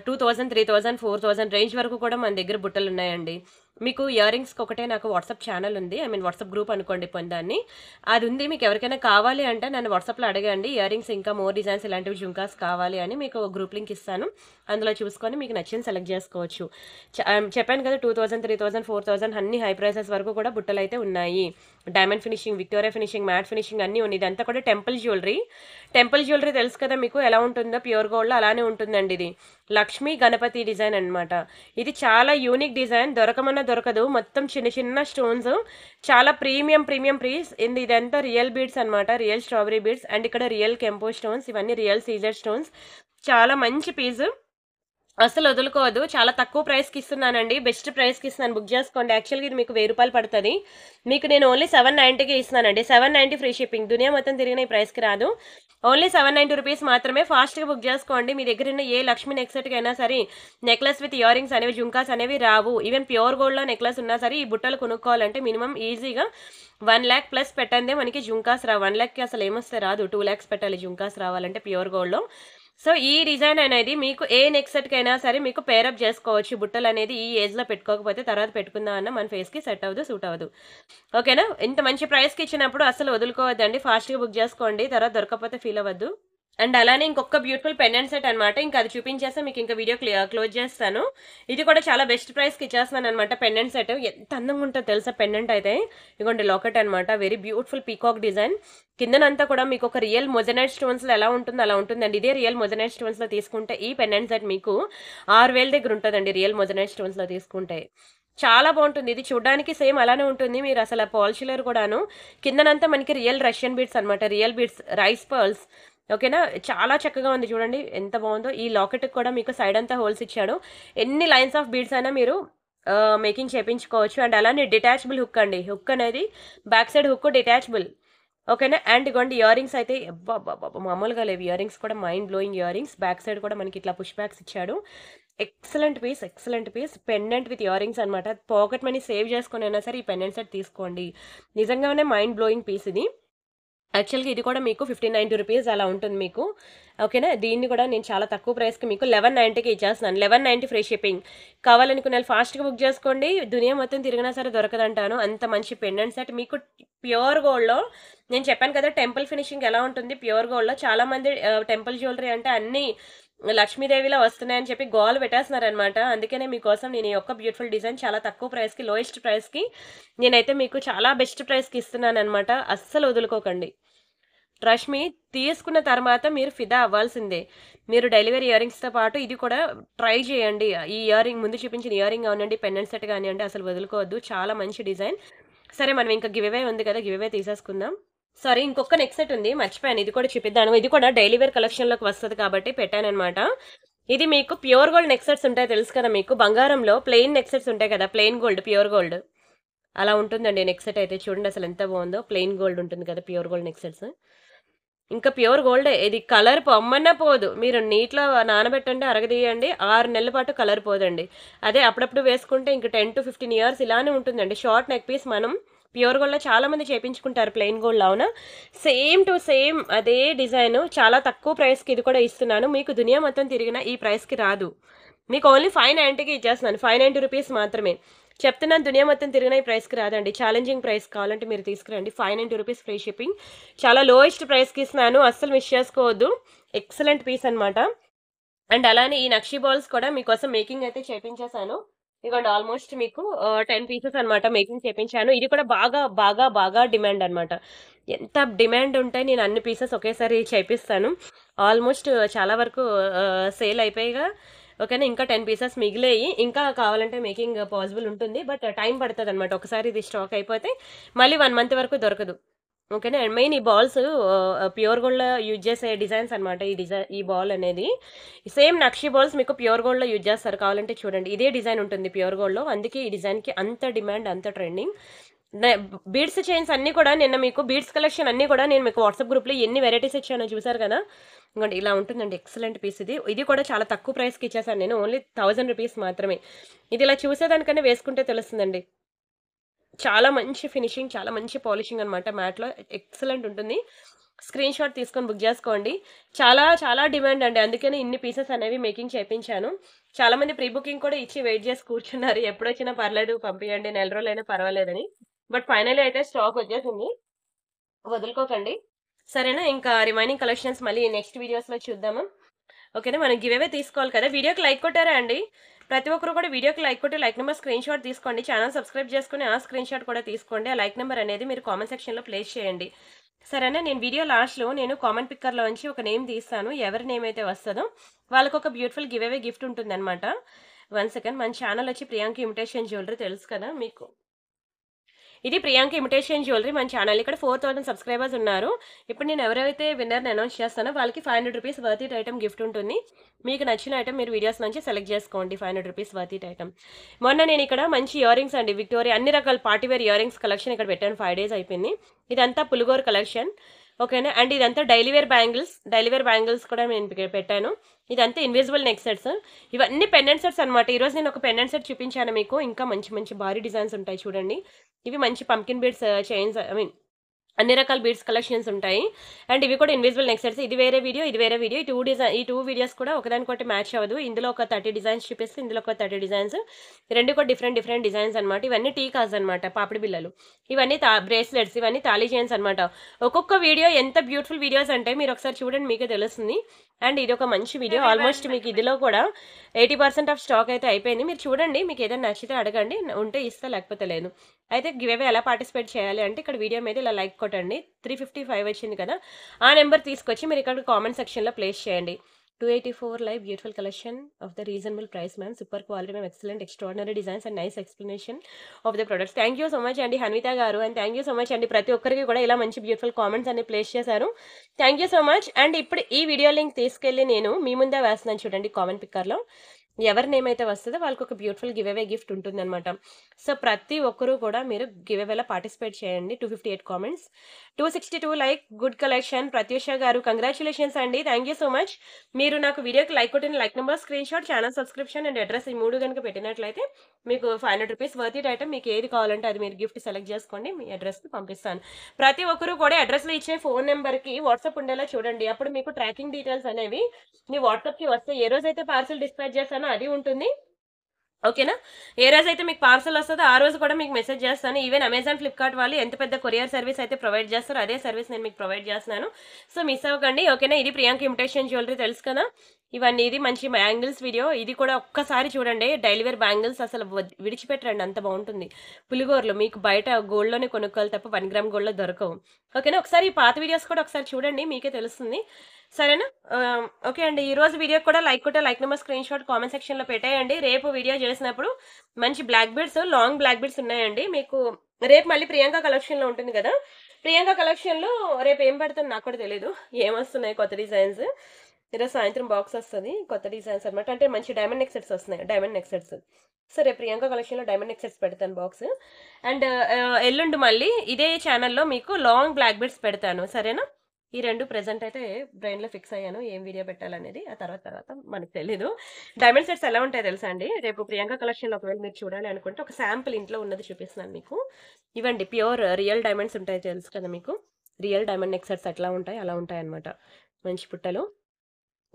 2000, 3000, 4000 రేంజ్ వరకు కూడా మన దగ్గర బుట్టలు ఉన్నాయండి. మీకు ఇయర్ రింగ్స్కి ఒకటే నాకు వాట్సాప్ ఛానల్ ఉంది, ఐ మీన్ వాట్సాప్ గ్రూప్ అనుకోండి పొందాన్ని, అది ఉంది. మీకు ఎవరికైనా కావాలి అంటే నన్ను వాట్సాప్లో అడగండి. ఇయర్ రింగ్స్ ఇంకా మోర్ డిజైన్స్ ఇలాంటివి జుంకాస్ కావాలి అని మీకు గ్రూప్ లింక్ ఇస్తాను. అందులో చూసుకొని మీకు నచ్చింది సెలెక్ట్ చేసుకోవచ్చు. చెప్పాను కదా 2000, 3000, 4000 అన్ని హై ప్రైసెస్ వరకు కూడా బుట్టలు అయితే ఉన్నాయి. Diamond finishing, Victoria finishing, matte finishing అన్నీ ఉన్నాయి. ఇదంతా కూడా టెంపుల్ జ్యువెలరీ తెలుసు కదా మీకు ఎలా ఉంటుందో, ప్యూర్ గోల్డ్లో అలానే ఉంటుందండి. ఇది లక్ష్మీ గణపతి డిజైన్ అనమాట. ఇది చాలా యూనిక్ డిజైన్, దొరకదు. మొత్తం చిన్న చిన్న స్టోన్స్, చాలా ప్రీమియం పీస్. ఇదంతా రియల్ బీడ్స్ అనమాట, రియల్ స్ట్రాబెరీ బీడ్స్. అండ్ ఇక్కడ రియల్ కెంపో స్టోన్స్, ఇవన్నీ రియల్ సీజర్ స్టోన్స్. చాలా మంచి పీస్, అసలు వదులుకోవద్దు. చాలా తక్కువ ప్రైస్కి ఇస్తున్నానండి, బెస్ట్ ప్రైస్కి ఇస్తున్నాను, బుక్ చేసుకోండి. యాక్చువల్గా ఇది మీకు ₹1000 పడుతుంది, మీకు నేను ఓన్లీ 790కి ఇస్తున్నానండి. 790 free shipping. దునియా మొత్తం తిరిగిన ఈ ప్రైస్కి రాదు. ఓన్లీ ₹790 మాత్రమే. ఫాస్ట్గా బుక్ చేసుకోండి. మీ దగ్గర ఉన్న ఏ లక్ష్మీ నెక్సెట్కి అయినా సరే నెక్లెస్ విత్ ఇయర్ రింగ్స్ అనేవి, జుంకాస్ అనేవి రావు. ఈవెన్ ప్యూర్ గోల్డ్లో నెక్లెస్ ఉన్నా సరే ఈ బుట్టలు కొనుక్కోవాలంటే మినిమం ఈజీగా 1 lakh ప్లస్ పెట్టందే మనకి జుంకాస్ రావు. 1 lakh అసలు ఏమొస్తే రాదు, 2 lakhs పెట్టాలి జుంకాస్ రావాలంటే ప్యూర్ గోల్డ్లో. సో ఈ డిజైన్ అనేది మీకు ఏ నెక్ సెట్కి అయినా సరే మీకు పేరప్ చేసుకోవచ్చు. బుట్టలు అనేది ఈ ఏజ్లో పెట్టుకోకపోతే తర్వాత పెట్టుకుందాం అన్న మన ఫేస్కి సెట్ అవ్వదు, సూట్ అవ్వదు. ఓకేనా. ఇంత మంచి ప్రైస్కి ఇచ్చినప్పుడు అసలు వదులుకోవద్దండి, ఫాస్ట్గా బుక్ చేసుకోండి, తర్వాత దొరకకపోతే ఫీల్ అవ్వద్దు. అండ్ అలానే ఇంకొక బ్యూటిఫుల్ పెండెంట్ సెట్ అనమాట. ఇంకా అది చూపించేస్తే మీకు ఇంకా వీడియో క్లోజ్ చేస్తాను. ఇది కూడా చాలా బెస్ట్ ప్రైస్కి ఇచ్చేస్తున్నాను అనమాట. పెండెంట్ సెట్ ఎంత అందంగా ఉంటుందో తెలుసా పెండెంట్ అయితే. ఇదిగోండి లాకెట్ అనమాట, వెరీ బ్యూటిఫుల్ పీకాక్ డిజైన్. కిందనంతా కూడా మీకు ఒక రియల్ మొజనైట్ స్టోన్స్లో ఎలా ఉంటుందో అలా ఉంటుందండి. ఇదే రియల్ మొజనైట్ స్టోన్స్లో తీసుకుంటే ఈ పెండెంట్ సెట్ మీకు 6000 దగ్గర ఉంటుందండి, రియల్ మొజనైట్ స్టోన్స్లో తీసుకుంటే. చాలా బాగుంటుంది. ఇది చూడడానికి సేమ్ అలానే ఉంటుంది, మీరు అసలు పాలిషిలర్ కూడాను. కిందనంతా మనకి రియల్ రష్యన్ బీడ్స్ అనమాట, రియల్ బీడ్స్, రైస్ పర్ల్స్. ఓకేనా. చాలా చక్కగా ఉంది, చూడండి ఎంత బాగుందో. ఈ లాకెట్కి కూడా మీకు సైడ్ అంతా హోల్స్ ఇచ్చాడు. ఎన్ని లైన్స్ ఆఫ్ బీడ్స్ అయినా మీరు మేకింగ్ చేయించుకోవచ్చు. అండ్ అలానే డిటాచబుల్ హుక్ అండి, హుక్ అనేది బ్యాక్ సైడ్ హుక్ డిటాచబుల్. ఓకేనా. అండ్ ఇగోండి ఇయర్ రింగ్స్ అయితే మామూలుగా లేవు, ఇయర్ రింగ్స్ కూడా mind blowing earrings. Back side కూడా మనకి ఇట్లా పుష్ బ్యాక్స్ ఇచ్చాడు. Excellent piece. Pendant with earrings అనమాట. పాకెట్ మనీ సేవ్ చేసుకుని అయినా సరే ఈ పెండెంట్ సెట్ తీసుకోండి, నిజంగానే మైండ్ బ్లోయింగ్ పీస్ ఇది. యాక్చువల్‌గా ఇది కూడా మీకు 1590 రూపీస్ అలా ఉంటుంది మీకు. ఓకేనా? దీన్ని కూడా నేను చాలా తక్కువ ప్రైస్‌కి మీకు 1190కి ఇచ్చేస్తున్నాను. 1190 ఫ్రీ షిప్పింగ్. కావాలనుకునే వాళ్ళు ఫాస్ట్‌గా బుక్ చేసుకోండి. దునియా మొత్తం తిరిగినా సరే దొరకదంటాను. అంత మంచి పెండెంట్ సెట్ మీకు ప్యూర్ గోల్డ్‌లో నేను చెప్పాను కదా! టెంపుల్ ఫినిషింగ్ ఎలా ఉంటుంది ప్యూర్ గోల్డ్‌లో. చాలామంది టెంపుల్ జ్యువెలరీ అంటే అన్నీ లక్ష్మీదేవిలా వస్తున్నాయని చెప్పి గోల పెట్టేస్తున్నారనమాట. అందుకనే మీకోసం నేను ఈ యొక్క బ్యూటిఫుల్ డిజైన్ చాలా తక్కువ ప్రైస్‌కి, లోయెస్ట్ ప్రైస్‌కి నేనైతే మీకు చాలా బెస్ట్ ప్రైస్‌కి ఇస్తున్నాననమాట. అస్సలు వదులుకోకండి. ట్రస్ట్ మీ, తీసుకున్న తర్వాత మీరు ఫిదా అవ్వాల్సిందే. మీరు డైలీ వేర్ ఇయర్ రింగ్స్‌తో పాటు ఇది కూడా ట్రై చేయండి. ఈ ఇయర్ రింగ్ ముందు చూపించిన ఇయర్ రింగ్ కానివ్వండి, పెండెంట్ సెట్ కానివ్వండి అసలు వదులుకోవద్దు. చాలా మంచి డిజైన్. సరే మనం ఇంకా గివ్ అవే ఉంది కదా! గివ్ అవే తీసేసుకుందాం. సారీ ఇంకొక నెక్ సెట్ ఉంది మర్చిపోయాను. ఇది కూడా చూపిద్దాను. ఇది కూడా డైలీ వేర్ కలెక్షన్‌లోకి వస్తది కాబట్టి పెట్టాననమాట. ఇది మీకు ప్యూర్ గోల్డ్ నెక్ సెట్స్ ఉంటాయి తెలుసు కదా మీకు. బంగారంలో ప్లెయిన్ నెక్ సెట్స్ ఉంటాయి కదా! Plain gold, pure gold. అలా ఉంటుందండి నెక్ సెట్ అయితే. చూడండి అసలు ఎంత బాగుందో. ప్లెయిన్ గోల్డ్ ఉంటుంది కదా! Pure gold neck sets. ఇంకా ప్యూర్ గోల్డే. ఇది కలర్ పొమ్మన్నా పోదు. మీరు నీటిలో నానబెట్టండి, అరగదీయండి. 6 నెలల పాటు కలర్ పోదండి. అదే అప్పుడప్పుడు వేసుకుంటే ఇంక 10-15 ఇయర్స్ ఇలానే ఉంటుందండి. షార్ట్ నెక్ పీస్ మనం ప్యూర్ గోల్డ్‌లో చాలా మంది చేపించుకుంటారు ప్లెయిన్ గోల్డ్‌లో అవునా? సేమ్ టు సేమ్ అదే డిజైన్ చాలా తక్కువ ప్రైస్‌కి ఇది కూడా ఇస్తున్నాను. మీకు దునియా మొత్తం తిరిగినా ఈ ప్రైస్‌కి రాదు. మీకు ఓన్లీ 590కి ఇచ్చేస్తున్నాను. 590 రూపీస్ మాత్రమే. చెప్తున్నాను దునియా మొత్తం తిరిగినా ఈ ప్రైస్‌కి రాదండి. ఛాలెంజింగ్ ప్రైస్ కావాలంటే మీరు తీసుకురండి. 590 రూపీస్ ఫ్రీ షిప్పింగ్. చాలా లోయెస్ట్ ప్రైస్‌కి ఇస్తున్నాను. అస్సలు మిస్ చేసుకోవద్దు. ఎక్సలెంట్ పీస్ అన్నమాట. అండ్ అలానే ఈ నక్షి బాల్స్ కూడా మీకోసం మేకింగ్ అయితే చేపించేసాను. ఇదిగోండి ఆల్మోస్ట్ మీకు 10 పీసెస్ అన్నమాట మేకింగ్ చేపించాను. ఇది కూడా బాగా బాగా బాగా డిమాండ్ అన్నమాట. ఎంత డిమాండ్ ఉంటే నేను అన్ని పీసెస్ ఒకేసారి చేపిస్తాను. ఆల్మోస్ట్ చాలా వరకు సేల్ అయిపోయిగా. ఓకేనా? ఇంకా 10 పీసెస్ మిగిలాయి. ఇంకా కావాలంటే మేకింగ్ పాసిబుల్ ఉంటుంది. బట్ టైం పడతదన్నమాట. ఒకసారి ఇది స్టాక్ అయిపోతే మళ్ళీ 1 మంత్ వరకు దొరకదు. ఓకేనా? అండ్ మెయిన్ ఈ బాల్స్ ప్యూర్ గోల్డ్‌లో యూజ్ చేసే డిజైన్స్ అన్నమాట. ఈ బాల్ అనేది. సేమ్ నక్షి బాల్స్ మీకు ప్యూర్ గోల్డ్‌లో యూజ్ చేస్తారు. కావాలంటే చూడండి. ఇదే డిజైన్ ఉంటుంది ప్యూర్ గోల్డ్‌లో. అందుకే ఈ డిజైన్‌కి అంత డిమాండ్, అంత ట్రెండింగ్. నే బీడ్స్ చైన్స్ అన్నీ కూడా నిన్న మీకు బీడ్స్ కలెక్షన్ అన్నీ కూడా నేను మీకు వాట్సాప్ గ్రూప్‌లో ఎన్ని వెరైటీస్ ఇచ్చానో చూసారు కదా! ఇదిగోండి ఇలా ఉంటుందండి. ఎక్సలెంట్ పీస్ ఇది. ఇది కూడా చాలా తక్కువ ప్రైస్‌కి ఇచ్చేసాను నేను. ఓన్లీ 1000 రూపీస్ మాత్రమే. ఇది ఇలా చూసేదానికన్నా వేసుకుంటే తెలుస్తుందండి. చాలా మంచి ఫినిషింగ్, చాలా మంచి పాలిషింగ్ అనమాట మ్యాట్‌లో. ఎక్సలెంట్ ఉంటుంది. స్క్రీన్ షాట్ తీసుకొని బుక్ జేసుకోండి. చాలా చాలా డిమాండ్ అండి. అందుకనే ఇన్ని పీసెస్ అనేవి మేకింగ్ చేపించాను. చాలా మంది ప్రీ బుకింగ్ కూడా ఇచ్చి వెయిట్ జేసి కూర్చున్నారు. ఎప్పుడొచ్చినా పర్లేదు పంపియండి. నెల రోజులైనా పర్వాలేదని. బట్ ఫైనల్లీ అయితే స్టాక్ వచ్చేసింది. వదులుకోకండి. సరేనా? ఇంకా రిమైనింగ్ కలెక్షన్స్ మళ్ళీ నెక్స్ట్ వీడియోస్‌లో చూద్దాము. ఓకేనా? మనం గివ్ అవే తీసుకోవాలి కదా! వీడియోకి లైక్ కొట్టారా అండి? ప్రతి ఒక్కరు కూడా వీడియోకి లైక్ కొట్టి లైక్ నంబర్ స్క్రీన్ షాట్ తీసుకోండి. ఛానల్ సబ్స్క్రైబ్ చేసుకొని ఆ స్క్రీన్ షాట్ కూడా తీసుకోండి. ఆ లైక్ నంబర్ అనేది మీరు కామెంట్ సెక్షన్‌లో ప్లేస్ చేయండి. సరేనా? నేను వీడియో లాస్ట్‌లో నేను కామెంట్ పిక్కర్‌లోంచి ఒక నేమ్ తీస్తాను. ఎవరి నేమ్ అయితే వస్తదో వాళ్ళకొక బ్యూటిఫుల్ గివ్ అవే గిఫ్ట్ ఉంటుందన్నమాట. 1 సెకండ్. మన ఛానల్ వచ్చి ప్రియాంక ఇమిటేషన్ జ్యువెలరీ తెలుసు కదా మీకు. ఇది ప్రియాంక ఇమిటేషన్ జ్యువెలరీ మన ఛానల్. ఇక్కడ 4000 సబ్స్క్రైబర్స్ ఉన్నారు. ఇప్పుడు నేను ఎవరైతే విన్నర్‌ని అనౌన్స్ చేస్తానో వాళ్ళకి 500 rupees worth it item gift ఉంటుంది. మీకు నచ్చిన ఐటెమ్ మీరు వీడియోస్ నుంచి సెలెక్ట్ చేసుకోండి. 500 రూపీస్ వర్త్ ఇట్ ఐటెమ్. మొన్న నేను ఇక్కడ మంచి ఇయర్ రింగ్స్ అండి విక్టోరియా అన్ని రకాల party wear ear rings collection ఇక్కడ పెట్టాను. 5 డేస్ అయిపోయింది. ఇదంతా పులిగోరు కలెక్షన్. ఓకేనా? అండ్ ఇదంతా డైలీ వేర్ బ్యాంగిల్స్ కూడా నేను పెట్టాను. ఇదంతా ఇన్విజిబుల్ నెక్ సెట్స్. ఇవన్నీ పెండెంట్ సెట్స్ అన్నమాట. ఈరోజు నేను ఒక పెండెంట్ సెట్ చూపించాను మీకు. ఇంకా మంచి మంచి భారీ డిజైన్స్ ఉంటాయి చూడండి. ఇవి మంచి పంకిన్ బీడ్స్ చైన్స్ అన్ని రకాల బీడ్స్ కలెక్షన్స్ ఉంటాయి. అండ్ ఇవి కూడా ఇన్విజిబుల్ నెక్ సెట్స్. ఇది వేరే వీడియో, ఇది వేరే వీడియో. ఈ 2 వీడియోస్ కూడా ఒకదానికొకటి మ్యాచ్ అవ్వదు. ఇందులో ఒక 30 డిజైన్స్ చూపిస్తే ఇందులో ఒక 30 డిజైన్స్. రెండు కూడా డిఫరెంట్ డిజైన్స్ అన్నమాట. ఇవన్నీ టీ కాజ్ అన్నమాట. పాపిడి బిళ్ళలు. ఇవన్నీ బ్రేస్లెట్స్, ఇవన్నీ తాళీ చైన్స్ అన్నమాట. ఒక్కొక్క వీడియో ఎంత బ్యూటిఫుల్ వీడియోస్ అంటే మీరు ఒకసారి చూడండి మీకే తెలుస్తుంది. అండ్ ఇది ఒక మంచి వీడియో. ఆల్మోస్ట్ మీకు ఇదిలో కూడా 80% ఆఫ్ స్టాక్ అయితే అయిపోయింది. మీరు చూడండి మీకు ఏదైనా నచ్చితే అడగండి. ఉంటే ఇస్తా లేకపోతే లేదు. అయితే గివ్ అవే ఎలా పార్టిసిపేట్ చేయాలి అంటే ఇక్కడ వీడియో మీద ఇలా లైక్ కొట్టండి. 355 వచ్చింది కదా! ఆ నెంబర్ తీసుకొచ్చి మీరు ఇక్కడ కామెంట్ సెక్షన్‌లో ప్లేస్ చేయండి. 284 live beautiful collection of the reasonable price ma'am. Super quality ma'am. Excellent extraordinary designs and nice explanation of the products. Thank you so much అండి హన్విత గారు. And thank you so much అండి ప్రతి ఒక్కరికి కూడా ఇలా మంచి బ్యూటిఫుల్ కామెంట్స్ అన్ని place చేశారు. Thank you so much. And ఇప్పుడు ఈ వీడియో లింక్ తీసుకెళ్ళి నేను మీ ముందే వేస్తున్నాను చూడండి కామెంట్ పిక్కర్‌లో. ఎవరి నేమ్ అయితే వస్తదో వాళ్ళకొక బ్యూటిఫుల్ గివ్ అవే గిఫ్ట్ ఉంటుందనమాట. సో, ప్రతి ఒక్కరు కూడా మీరు గివ్ అవేలో పార్టిసిపేట్ చేయండి. 258 comments, 262 like, good collection. Pratyusha garu congratulations అండి. Thank you so much. మీరు నాకు వీడియోకి లైక్ కొట్టిన like number, screenshot, channel subscription and address ఈ 3 గనుక పెట్టినట్లయితే మీకు ₹500 వర్త్ ఇట్ ఐటెమ్ మీకు ఏది కావాలంటే అది మీరు గిఫ్ట్ సెలెక్ట్ చేసుకోండి. మీ అడ్రెస్‌కి పంపిస్తాను. ప్రతి ఒక్కరు కూడా అడ్రెస్‌లో ఇచ్చే ఫోను నంబర్‌కి వాట్సాప్ ఉండేలా చూడండి. అప్పుడు మీకు ట్రాకింగ్ డీటెయిల్స్ అనేవి మీ వాట్సాప్‌కి వస్తాయి. ఏ రోజైతే పార్సెల్ డిస్పాచ్ చేశానో అది ఉంటుంది. ఓకేనా? ఏ రోజైతే మీకు పార్సెల్ వస్తదో ఆ రోజు కూడా మీకు మెసేజ్ చేస్తాను. ఈవెన్ అమెజాన్, ఫ్లిప్‌కార్ట్ వాళ్ళు ఎంత పెద్ద కొరియర్ సర్వీస్ అయితే ప్రొవైడ్ చేస్తారో అదే సర్వీస్ నేను మీకు ప్రొవైడ్ చేస్తున్నాను. సో, మిస్ అవ్వకండి. ఓకేనా? ఇది ప్రియాంక ఇమిటేషన్ జ్యువెలరీ తెలుసు కదా! ఇవన్నీ ఇది మంచి బ్యాంగిల్స్ వీడియో. ఇది కూడా ఒక్కసారి చూడండి. డైలీ వేర్ బ్యాంగిల్స్ అసలు విడిచిపెట్టరండి అంత బావుంటుంది. పులిగోరలు మీకు బయట గోల్డ్‌లోనే కొనుక్కోవాలి తప్ప 1 గ్రామ్ గోల్డ్‌లో దొరకవు. ఓకేనా? ఒకసారి ఈ పాత వీడియోస్ కూడా ఒకసారి చూడండి. మీకే తెలుస్తుంది. సరేనా? ఓకే అండి. ఈ రోజు వీడియోకి కూడా లైక్ కొట్టే లైక్ నంబర్ స్క్రీన్‌షాట్ కామెంట్ సెక్షన్‌లో పెట్టేయండి. రేపు వీడియో చేసినప్పుడు మంచి black beads, long black beads ఉన్నాయండి. మీకు రేపు మళ్ళీ ప్రియాంక కలెక్షన్‌లో ఉంటుంది కదా! ప్రియాంక కలెక్షన్‌లో రేపు ఏం పెడతానో నాకు కూడా తెలీదు. ఏమొస్తున్నాయి కొత్త డిజైన్స్. ఈరోజు సాయంత్రం బాక్స్ వస్తది. కొత్త డిజైన్స్ అన్నమాట. అంటే మంచి డైమండ్ నెక్ సెట్స్ వస్తున్నాయి. Diamond neck sets. సో, రేపు ప్రియాంక కలెక్షన్‌లో డైమండ్ నెక్ సెట్స్ పెడతాను బాక్స్. అండ్ ఎల్లుండి మళ్ళీ ఇదే ఛానెల్‌లో మీకు లాంగ్ బ్లాక్ బీడ్స్ పెడతాను. సరేనా? ఈ 2 ప్రెజెంట్ అయితే బ్రెయిన్‌లో ఫిక్స్ అయ్యాను. ఏం వీడియో పెట్టాలనేది. ఆ తర్వాత మనకు తెలీదు. డైమండ్ సెట్స్ ఎలా ఉంటాయో తెలుసా అండి? రేపు ప్రియాంక కలెక్షన్‌లో ఒకవేళ మీరు చూడాలి అనుకుంటే ఒక శాంపుల్ ఇంట్లో ఉన్నది చూపిస్తున్నాను మీకు. ఇవండి ప్యూర్ రియల్ డైమండ్స్ ఉంటాయి తెలుసు కదా మీకు. రియల్ డైమండ్ నెక్ సెట్స్ ఎట్లా ఉంటాయి అలా ఉంటాయన్నమాట. మంచి పుట్టలు.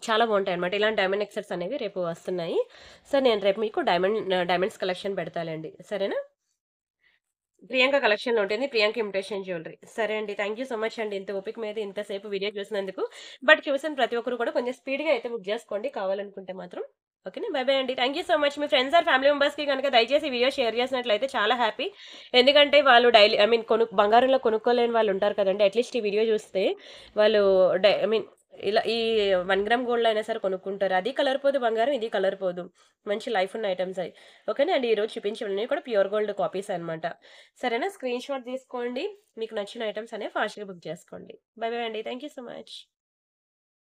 చాలా బావుంటాయన్నమాట. ఇలాంటి డైమండ్ నెక్ సెట్స్ అనేవి రేపు వస్తున్నాయి. సో, నేను రేపు మీకు డైమండ్స్ కలెక్షన్ పెడతాలేండి. సరేనా? ప్రియాంక కలెక్షన్‌లో ఉంటుంది. Priyanka imitation jewellery. సరే అండి. థాంక్ యూ సో మచ్ అండి. ఇంత ఓపిక మీద ఇంతసేపు వీడియో చూసినందుకు. బట్ చూసిన ప్రతి ఒక్కరు కూడా కొంచెం స్పీడ్‌గా అయితే బుక్ చేసుకోండి కావాలనుకుంటే మాత్రం. ఓకేనా? బై బై అండి. Thank you so much. మీ ఫ్రెండ్స్ ఆర్ ఫ్యామిలీ మెంబర్స్‌కి గనుక దయచేసి ఈ వీడియో షేర్ చేసినట్లయితే చాలా హ్యాపీ. ఎందుకంటే వాళ్ళు డైలీ ఐ మీన్ బంగారంలో కొనుక్కోలేని వాళ్ళు ఉంటారు కదండీ! అట్‌లీస్ట్ ఈ వీడియో చూస్తే వాళ్ళు ఐ మీన్ ఇలా ఈ 1 గ్రామ్ గోల్డ్‌లో అయినా సరే కొనుక్కుంటారు. అది కలర్ పోదు బంగారం, ఇది కలర్ పోదు. మంచి లైఫ్ ఉన్న ఐటెమ్స్ అయి. ఓకేనా అండి. ఈరోజు చూపించినవన్నీ కూడా ప్యూర్ గోల్డ్ కాపీస్ అన్నమాట. సరేనా? స్క్రీన్‌షాట్ తీసుకోండి. మీకు నచ్చిన ఐటెమ్స్ అనేవి ఫాస్ట్‌గా బుక్ చేసుకోండి. బై బై అండి. Thank you so much.